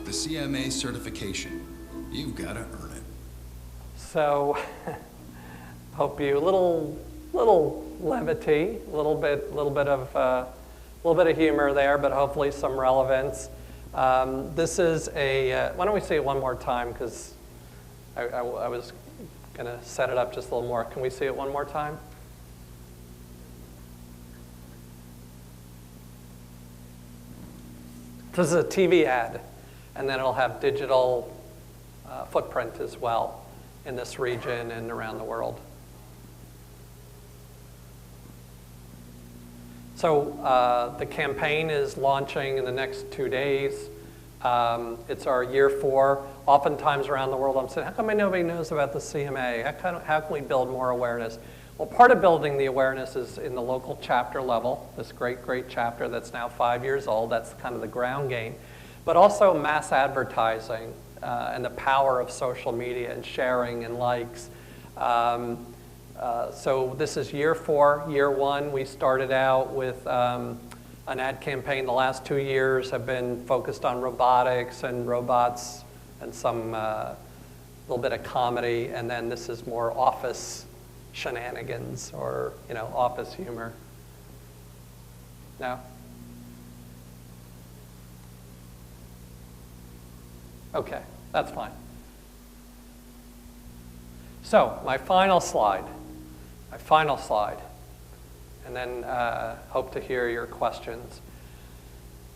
The CMA certification, you've got to earn it. So, hope you little levity, a little bit of humor there, but hopefully some relevance. This is a. Why don't we see it one more time? Because I was going to set it up just a little more. Can we see it one more time? This is a TV ad, and then it'll have digital footprint as well in this region and around the world. So the campaign is launching in the next 2 days. It's our year 4. Oftentimes around the world, I'm saying, how come nobody knows about the CMA? How can we build more awareness? Well, part of building the awareness is in the local chapter level, this great chapter that's now 5 years old. That's kind of the ground game. But also mass advertising and the power of social media and sharing and likes. So this is year 4. Year 1, we started out with an ad campaign. The last 2 years have been focused on robotics and robots and some little bit of comedy. And then this is more office shenanigans or, office humor. No? Okay, that's fine. So my final slide, and then hope to hear your questions.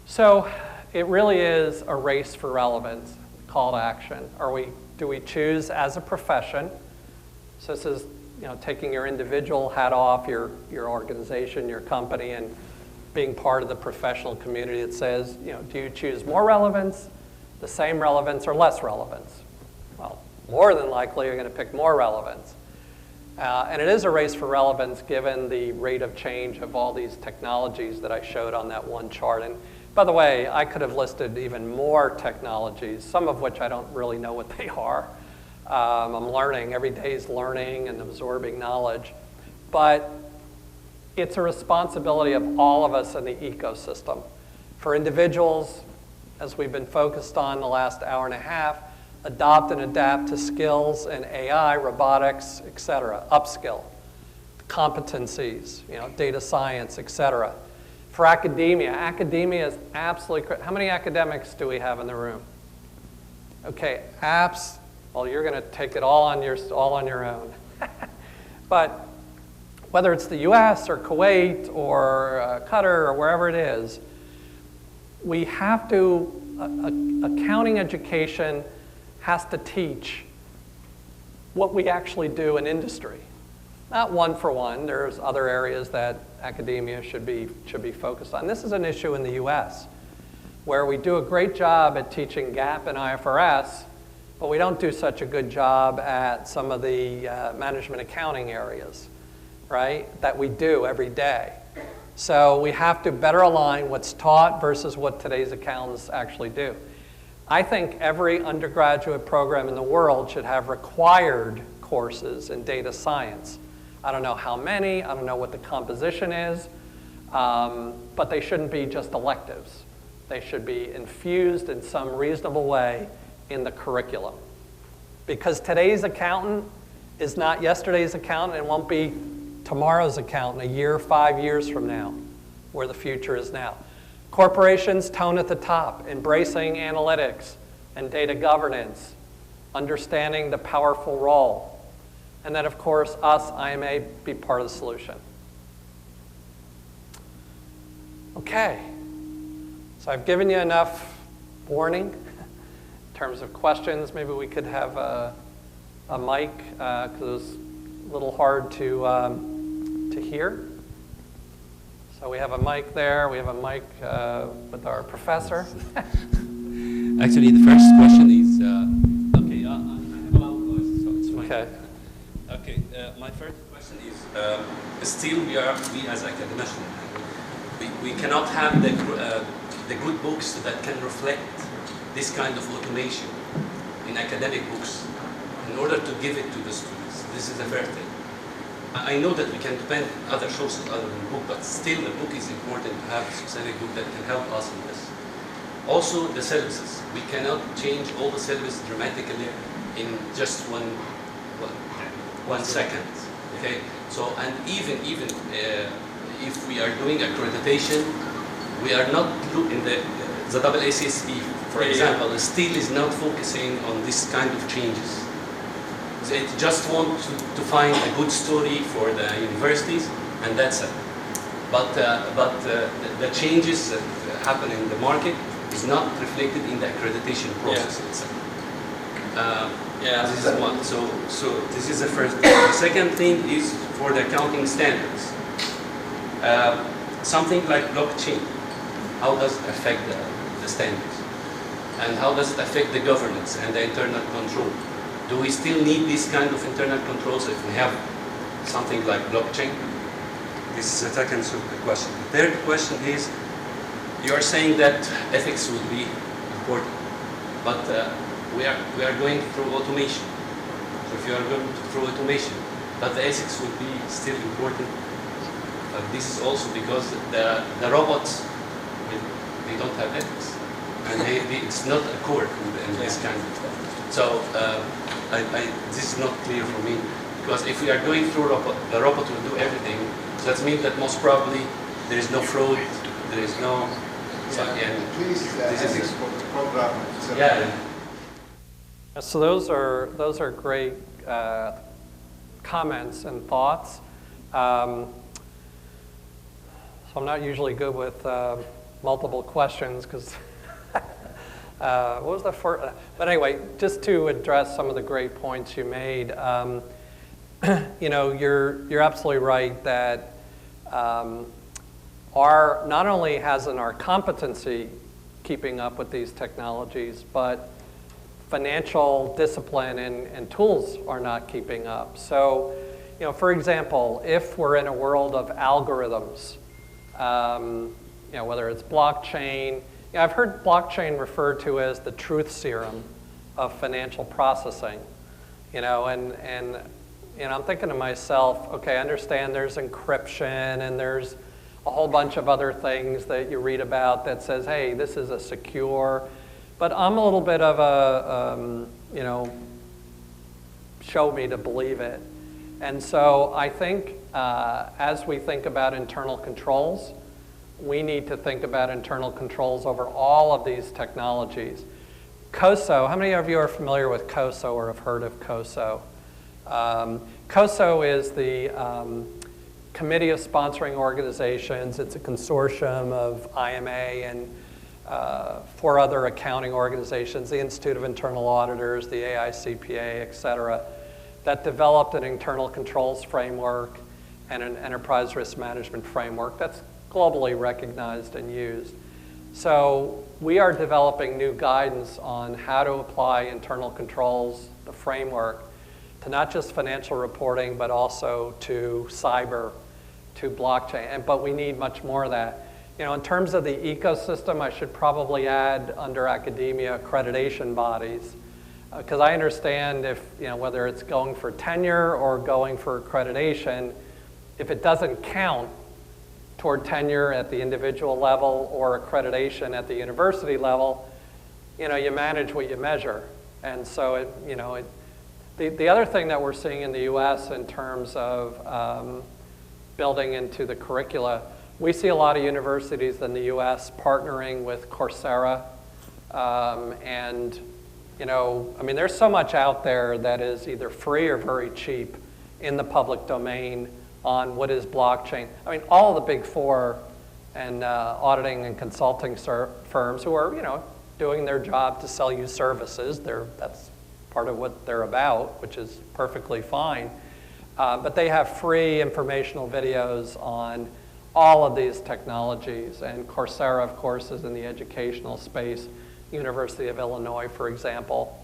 So it really is a race for relevance, call to action. Do we choose as a profession? So this is taking your individual hat off, your organization, your company, and being part of the professional community that says, do you choose more relevance, the same relevance, or less relevance? Well, more than likely you're going to pick more relevance. And it is a race for relevance given the rate of change of all these technologies that I showed on that one chart. And by the way, I could have listed even more technologies, some of which I don't really know what they are. I'm learning, every day is learning and absorbing knowledge. But it's a responsibility of all of us in the ecosystem. For individuals, as we've been focused on the last hour and a half, adopt and adapt to skills in AI, robotics, et cetera, upskill, competencies, data science, et cetera. For academia is absolutely critical. How many academics do we have in the room? Okay, well, you're going to take it all on your own. But whether it's the US or Kuwait or Qatar or wherever it is, we have to, accounting education has to teach what we actually do in industry. Not one for one. There's other areas that academia should be focused on. This is an issue in the US where we do a great job at teaching GAAP and IFRS, but we don't do such a good job at some of the management accounting areas, right, that we do every day. So we have to better align what's taught versus what today's accountants actually do. I think every undergraduate program in the world should have required courses in data science. I don't know how many, I don't know what the composition is, but they shouldn't be just electives. They should be infused in some reasonable way in the curriculum. Because today's accountant is not yesterday's accountant and won't be tomorrow's accountant a year, 5 years from now, where the future is now. Corporations, tone at the top, embracing analytics and data governance, understanding the powerful role. And then, of course, us, IMA, be part of the solution. Okay, so I've given you enough warning in terms of questions. Maybe we could have a mic because it was a little hard to hear. So we have a mic there. We have a mic with our professor. Actually, the first question is, okay, I have a loud voice, so it's fine. Okay. Okay, my first question is, still we as academicians, we cannot have the good books that can reflect this kind of automation in academic books in order to give it to the students. This is a fair thing. I know that we can depend on other sources other than book, but still the book is important to have a specific book that can help us in this. Also, the syllabuses. We cannot change all the syllabus dramatically in just one second. Okay. So, and even if we are doing accreditation, we are not looking the AACSB, for example, still is not focusing on this kind of changes. They just want to find a good story for the universities, and that's it. But the changes that happen in the market is not reflected in the accreditation process itself. This is one. So this is the first thing. The second thing is for the accounting standards. Something like blockchain, how does it affect the standards? And how does it affect the governance and the internal control? Do we still need this kind of internal controls if we have something like blockchain? This is the second question. The third question is, you are saying that ethics will be important, but we are going through automation. So if you are going through automation, but the ethics will be still important. This is also because the robots, they don't have ethics, and it's not a core in this kind of stuff. So this is not clear for me, because if we are going through the robot will do everything. So that means that most probably there is no fraud, there is no. This is for the program. So those are great comments and thoughts. So I'm not usually good with multiple questions because what was the first? But anyway, just to address some of the great points you made, you know, you're absolutely right that not only hasn't our competency keeping up with these technologies, but financial discipline and tools are not keeping up. So, you know, for example, if we're in a world of algorithms, you know, whether it's blockchain, you know, I've heard blockchain referred to as the truth serum of financial processing, you know, and you know, I'm thinking to myself, okay, I understand there's encryption and there's a whole bunch of other things that you read about that says, hey, this is a secure, but I'm a little bit of a, you know, show me to believe it. And so I think as we think about internal controls, we need to think about internal controls over all of these technologies. COSO, how many of you are familiar with COSO or have heard of COSO? COSO is the Committee of Sponsoring Organizations. It's a consortium of IMA and 4 other accounting organizations, the Institute of Internal Auditors, the AICPA, et cetera, that developed an internal controls framework and an enterprise risk management framework that's globally recognized and used. So we are developing new guidance on how to apply internal controls, the framework, to not just financial reporting, but also to cyber, to blockchain. But we need much more of that. You know, in terms of the ecosystem, I should probably add under academia accreditation bodies, because I understand if, you know, whether it's going for tenure or going for accreditation, if it doesn't count toward tenure at the individual level or accreditation at the university level, you know, you manage what you measure. And so, it, you know, the other thing that we're seeing in the US in terms of building into the curricula, we see a lot of universities in the US partnering with Coursera. And, you know, I mean, there's so much out there that is either free or very cheap in the public domain on what is blockchain. I mean, all the big 4 and auditing and consulting firms who are, you know, doing their job to sell you services. That's part of what they're about, which is perfectly fine. But they have free informational videos on all of these technologies. And Coursera, of course, is in the educational space. University of Illinois, for example.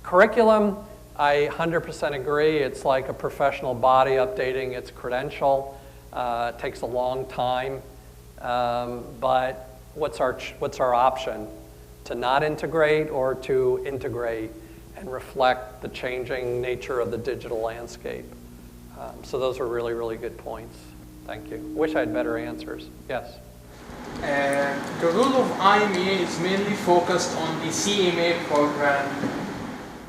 Curriculum, I 100% agree. It's like a professional body updating its credential. It takes a long time. But what's our option? To not integrate or to integrate and reflect the changing nature of the digital landscape? So those are really, really good points. Thank you. Wish I had better answers. Yes? The role of IMA is mainly focused on the CMA program,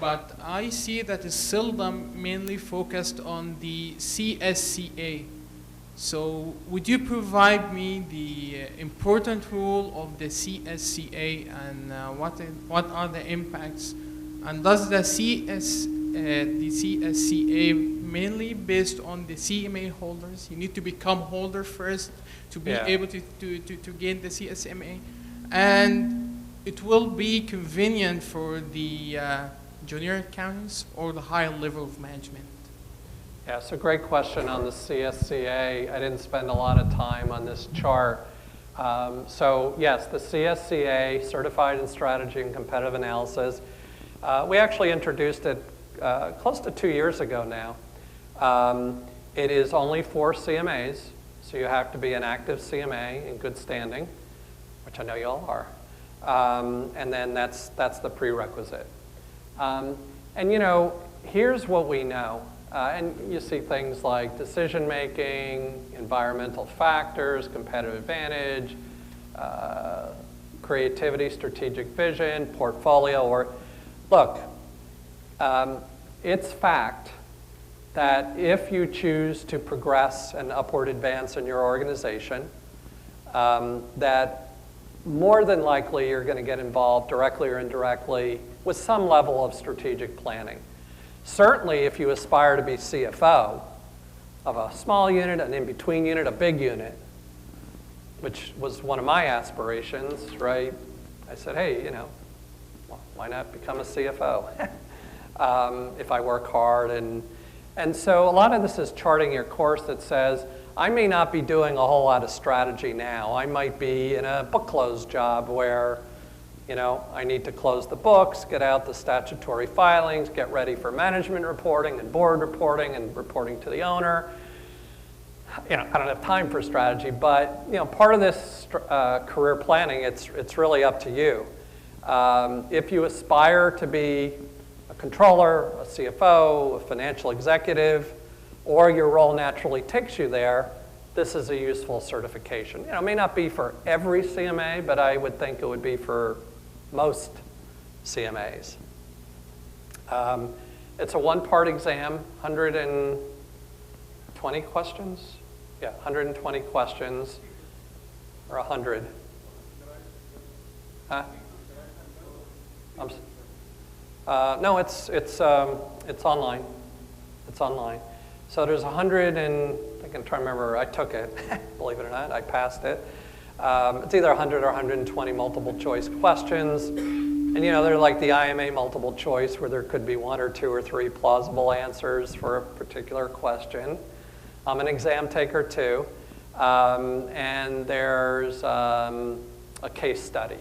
but I see that it's seldom mainly focused on the CSCA. So would you provide me the important role of the CSCA and what are the impacts? And does the CSCA mainly based on the CMA holders? You need to become holder first to be able to gain the CSMA. And it will be convenient for the junior accountants or the higher level of management. Yeah, so great question on the CSCA. I didn't spend a lot of time on this chart. So yes, the CSCA, Certified in Strategy and Competitive Analysis, we actually introduced it close to 2 years ago now. It is only for CMAs, so you have to be an active CMA in good standing, which I know you all are. And then that's the prerequisite. And you know, here's what we know. And you see things like decision-making, environmental factors, competitive advantage, creativity, strategic vision, portfolio, or look, it's fact that if you choose to progress and upward advance in your organization, that more than likely you're going to get involved directly or indirectly with some level of strategic planning. Certainly, if you aspire to be CFO of a small unit, an in-between unit, a big unit, which was one of my aspirations, right? I said, hey, you know, why not become a CFO if I work hard? And so a lot of this is charting your course that says, I may not be doing a whole lot of strategy now. I might be in a book close job where, you know, I need to close the books, get out the statutory filings, get ready for management reporting and board reporting and reporting to the owner. You know, I don't have time for strategy, but, you know, part of this career planning, it's really up to you. If you aspire to be a controller, a CFO, a financial executive, or your role naturally takes you there, this is a useful certification. You know, it may not be for every CMA, but I would think it would be for most CMAs. It's a one-part exam, 120 questions? Yeah, 120 questions, or 100. Huh? No, it's online. It's online. So there's 100 and, I can try to remember, I took it, believe it or not, I passed it. It's either 100 or 120 multiple choice questions. And you know, they're like the IMA multiple choice where there could be 1 or 2 or 3 plausible answers for a particular question. I'm an exam taker too. And there's a case study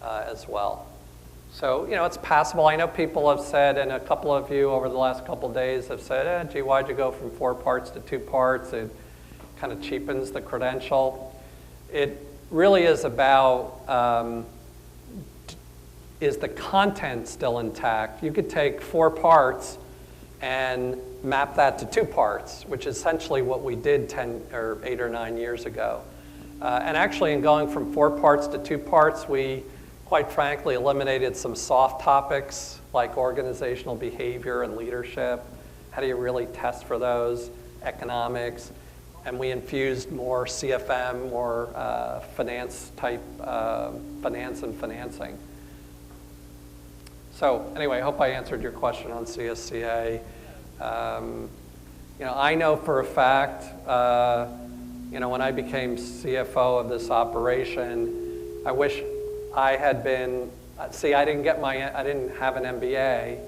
as well. So, you know, it's passable. I know people have said, and a couple of you over the last couple of days have said, gee, why'd you go from 4 parts to 2 parts? It kind of cheapens the credential. It really is about, is the content still intact? You could take 4 parts and map that to 2 parts, which is essentially what we did 8 or 9 years ago. And actually, in going from 4 parts to 2 parts, we quite frankly eliminated some soft topics like organizational behavior and leadership. How do you really test for those? Economics. And we infused more CFM, more finance type, finance and financing. So anyway, I hope I answered your question on CSCA. You know, I know for a fact, you know, when I became CFO of this operation, I wish I had been See, I didn't have an MBA.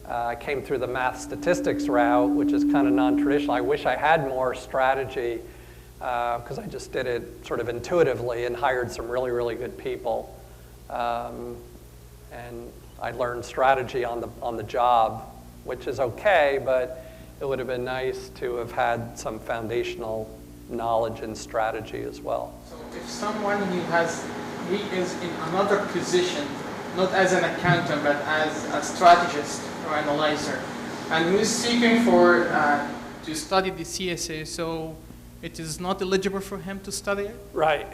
I came through the math statistics route, which is kind of non-traditional. I wish I had more strategy because I just did it sort of intuitively and hired some really, really good people. And I learned strategy on the job, which is okay, but it would have been nice to have had some foundational knowledge and strategy as well. So if someone he is in another position, not as an accountant, but as a strategist or analyzer, and who is seeking for to study the CSA, so it is not eligible for him to study it? Right,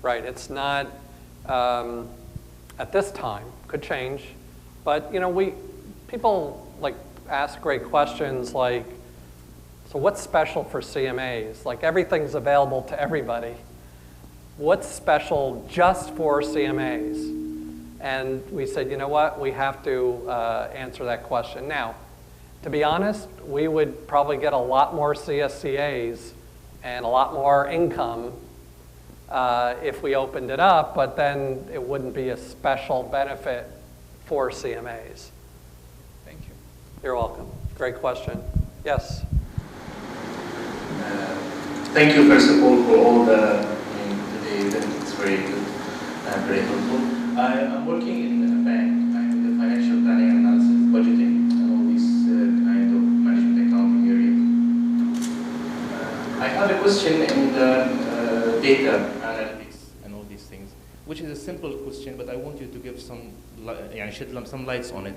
right. It's not at this time. Could change, but people like ask great questions like, so what's special for CMAs? Like everything's available to everybody. What's special just for CMAs? And we said, you know what, we have to answer that question. Now, to be honest, we would probably get a lot more CSCAs and a lot more income if we opened it up, but then it wouldn't be a special benefit for CMAs. Thank you. You're welcome. Great question. Yes? Thank you, first of all, for all today event. It's very good and very helpful. I'm working in a bank. I'm in the financial planning and analysis, budgeting, and all these kind of management accounting area. I have a question in the data analytics and all these things, which is a simple question, but I want you to give shed some lights on it.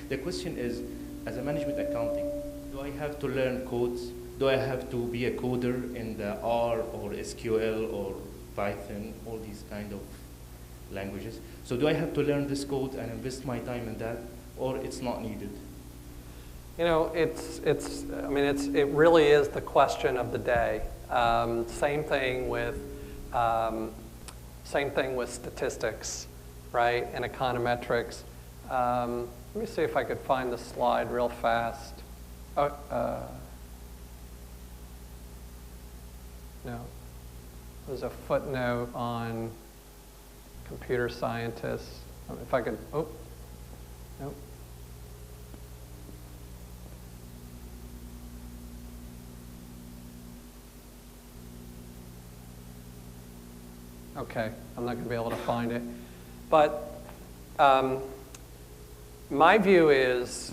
The question is, as a management accounting, do I have to learn codes? Do I have to be a coder in the R or SQL or Python, all these kind of languages? So do I have to learn this code and invest my time in that, or it's not needed? It really is the question of the day. Same thing with statistics, right, and econometrics. Let me see if I could find the slide real fast. No, there's a footnote on computer scientists. If I could, nope. Okay, I'm not going to be able to find it. But my view is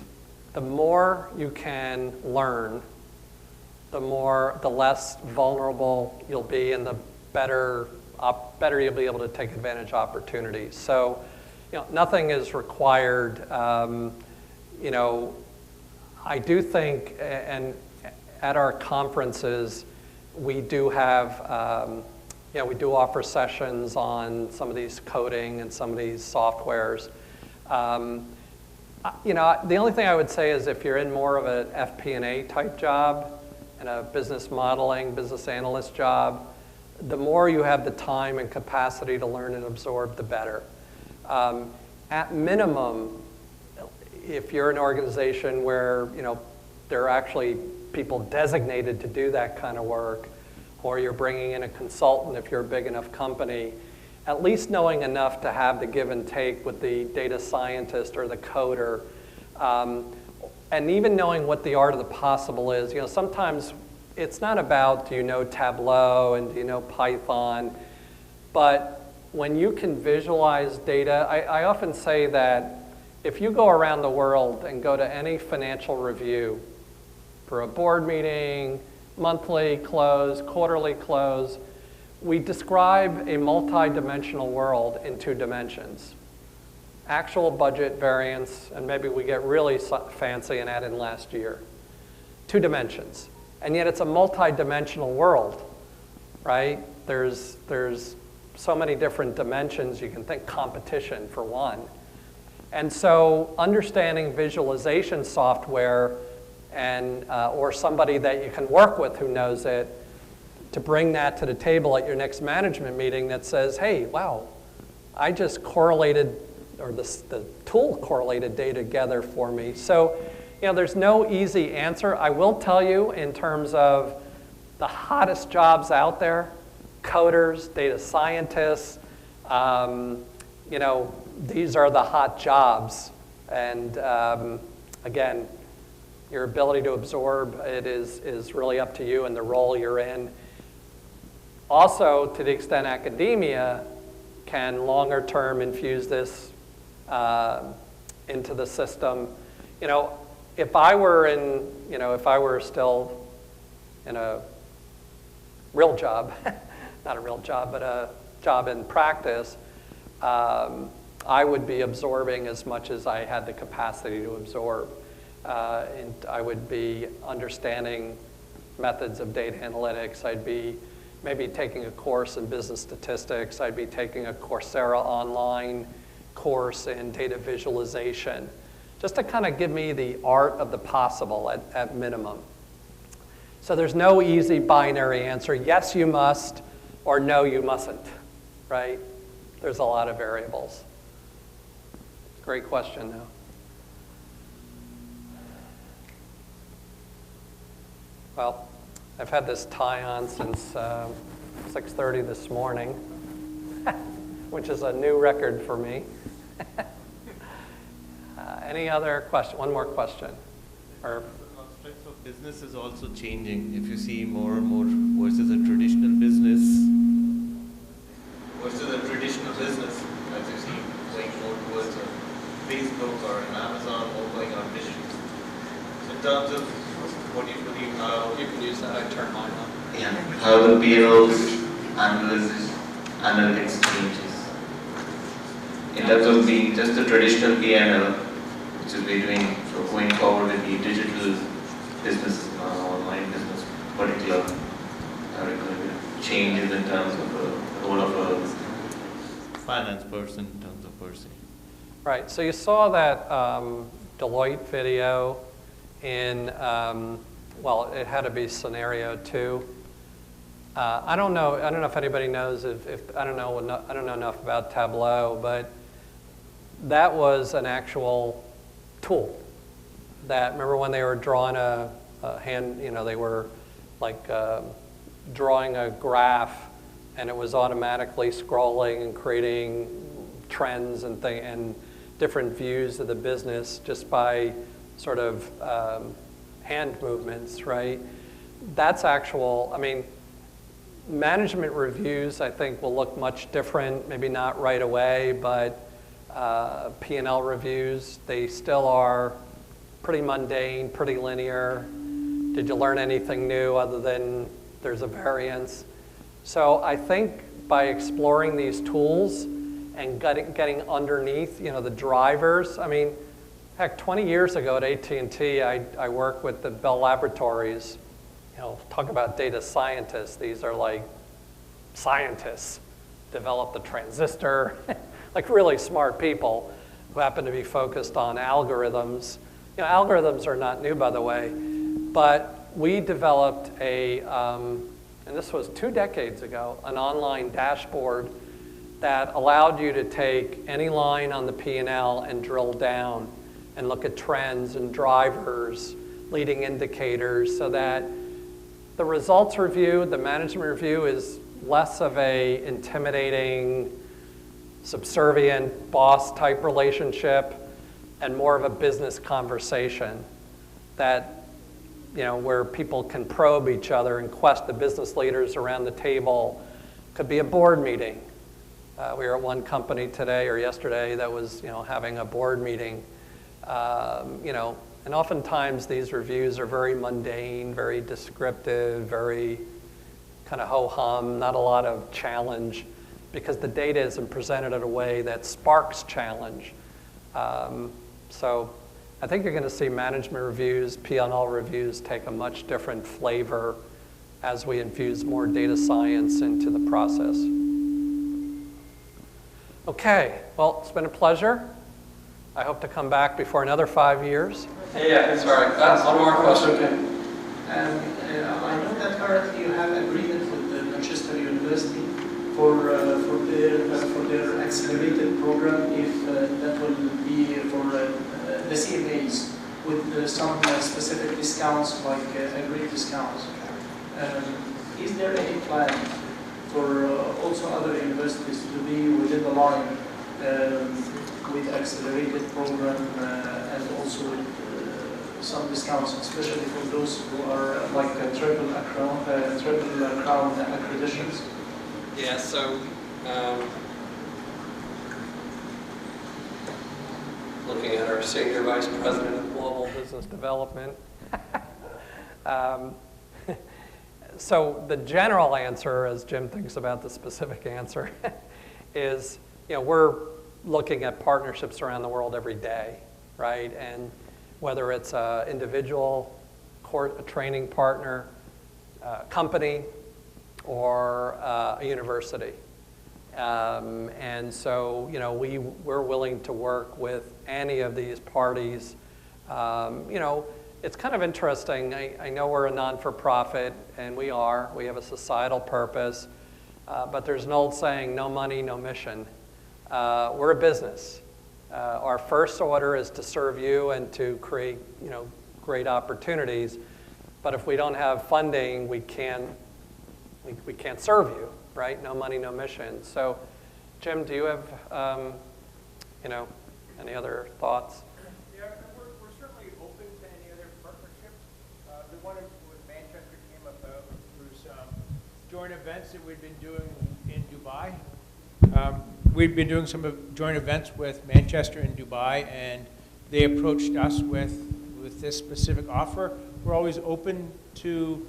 the more you can learn, the less vulnerable you'll be, and the better you'll be able to take advantage of opportunities. So, nothing is required. I do think, and at our conferences, we do have, we do offer sessions on some of these coding and some of these softwares. The only thing I would say is if you're in more of an FP&A type job and a business modeling, business analyst job, the more you have the time and capacity to learn and absorb, the better. At minimum, if you're an organization where there are actually people designated to do that kind of work, or you're bringing in a consultant if you're a big enough company, at least knowing enough to have the give and take with the data scientist or the coder, and even knowing what the art of the possible is. Sometimes it's not about do you know Tableau and do you know Python, but when you can visualize data, I often say that if you go around the world and go to any financial review for a board meeting, monthly close, quarterly close, we describe a multi-dimensional world in 2 dimensions. Actual budget variance, and maybe we get really fancy and add in last year. 2 dimensions. And yet it's a multi-dimensional world, right? There's so many different dimensions. You can think competition for one. And so understanding visualization software and or somebody that you can work with who knows it, to bring that to the table at your next management meeting that says, hey, wow, I just correlated, or the tool correlated data together for me. So, there's no easy answer. I will tell you in terms of the hottest jobs out there, coders, data scientists, you know, these are the hot jobs. And again, your ability to absorb it is really up to you and the role you're in. Also, to the extent academia can longer term infuse this into the system. You know, if I were in, you know, if I were still in a real job, not a real job, but a job in practice, I would be absorbing as much as I had the capacity to absorb. And I would be understanding methods of data analytics. I'd be maybe taking a course in business statistics. I'd be taking a Coursera online course in data visualization, just to kind of give me the art of the possible at minimum. So there's no easy binary answer, yes you must, or no you mustn't, right? There's a lot of variables. Great question, though. Well, I've had this tie on since 6:30 this morning, which is a new record for me. Any other question? One more question. Or the constructs of business is also changing. If you see more and more versus a traditional business, as you see going more towards a Facebook or an Amazon or going on digital. So in terms of what do you believe how you can use that, I turn mine on. Yeah, how the payrolls analytics changes. In terms of being just a traditional P&L, which is we're doing so going forward with the digital business, online business, particular changes in terms of the role of a finance person in terms of per se. Right, so you saw that Deloitte video in, well, it had to be scenario 2. I don't know if anybody knows if I don't know enough about Tableau, but that was an actual tool. That, remember when they were drawing a hand, you know, they were like drawing a graph, and it was automatically scrolling and creating trends and different views of the business just by sort of hand movements, right? That's actual, I mean, management reviews, I think, will look much different, maybe not right away, but P&L reviews, they still are pretty mundane, pretty linear. Did you learn anything new other than there's a variance? So I think by exploring these tools and getting underneath, you know, the drivers, I mean, heck, 20 years ago at AT&T, I worked with the Bell Laboratories. You know, talk about data scientists. These are like scientists, developed the transistor, like really smart people who happen to be focused on algorithms. You know, algorithms are not new, by the way, but we developed a, and this was 2 decades ago, an online dashboard that allowed you to take any line on the P&L and drill down and look at trends and drivers, leading indicators, so that the results review, the management review, is less of a intimidating, subservient boss-type relationship and more of a business conversation that, you know, where people can probe each other and quest the business leaders around the table. Could be a board meeting. We were at one company today or yesterday that was, you know, having a board meeting. You know, and oftentimes these reviews are very mundane, very descriptive, very kind of ho-hum, not a lot of challenge, because the data isn't presented in a way that sparks challenge. So I think you're going to see management reviews, P&L reviews take a much different flavor as we infuse more data science into the process. Okay, well, it's been a pleasure. I hope to come back before another 5 years. Yeah, sorry, that's one more question. Okay. I know that currently you have agreement with the Manchester University for their accelerated program, if that will be for the CMAs with some specific discounts, like agreed discounts. Is there any plan for also other universities to be within the line with accelerated program and also with some discounts, especially for those who are like triple crown accreditations? Yeah, so looking at our Senior Vice President of Global Business Development. So the general answer, as Jim thinks about the specific answer, is, we're looking at partnerships around the world every day, right? And whether it's an individual, a training partner, company, or a university. And so, we're willing to work with any of these parties. It's kind of interesting. I know we're a non-for-profit, and we have a societal purpose, but there's an old saying, no money, no mission. We're a business. Our first order is to serve you and to create, great opportunities. But if we don't have funding, we can't serve you, right? No money, no mission. So, Jim, do you have, any other thoughts? Yeah, we're certainly open to any other partnerships. The one with Manchester came about through some joint events that we've been doing in Dubai. We've been doing some joint events with Manchester and Dubai, and they approached us with this specific offer. We're always open to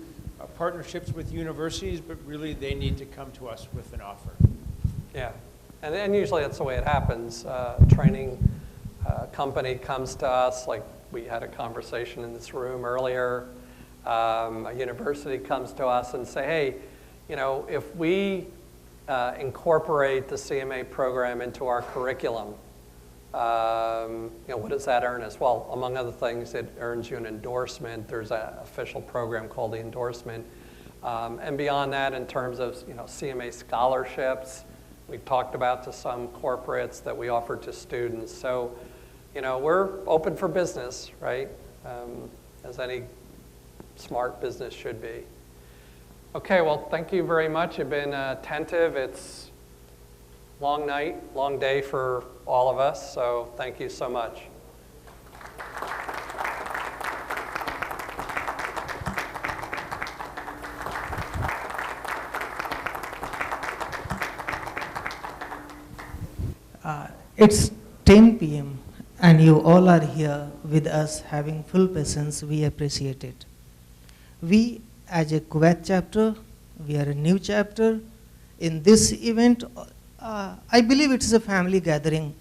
partnerships with universities, but really they need to come to us with an offer. Yeah, and usually that's the way it happens. Training company comes to us, like we had a conversation in this room earlier. A university comes to us and say, hey, if we incorporate the CMA program into our curriculum, what does that earn us? Well, among other things, it earns you an endorsement. There's an official program called the endorsement. And beyond that, in terms of CMA scholarships, we've talked about to some corporates that we offer to students. So, we're open for business, right? As any smart business should be. Okay, well, thank you very much. You've been attentive. It's long night, long day for all of us, so thank you so much. It's 10 p.m. and you all are here with us having full patience. We appreciate it. We, as a Kuwait chapter, we are a new chapter. In this event, I believe it is a family gathering.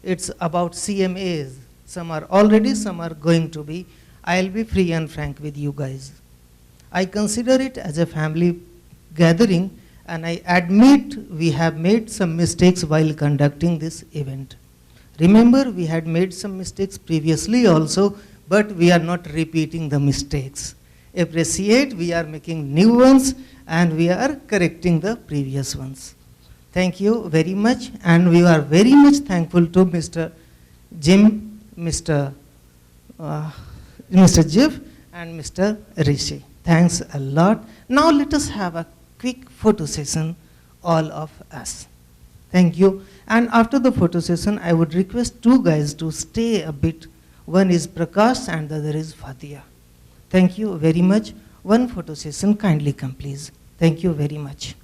It's about CMAs. Some are already, some are going to be. I'll be free and frank with you guys. I consider it as a family gathering, and I admit we have made some mistakes while conducting this event. Remember, we had made some mistakes previously also, but we are not repeating the mistakes. Appreciate, we are making new ones, and we are correcting the previous ones. Thank you very much, and we are very much thankful to Mr. Jim, Mr. Jeff, and Mr. Rishi. Thanks a lot. Now let us have a quick photo session, all of us. Thank you. And after the photo session, I would request two guys to stay a bit. One is Prakash and the other is Fatia. Thank you very much. One photo session, kindly come please. Thank you very much.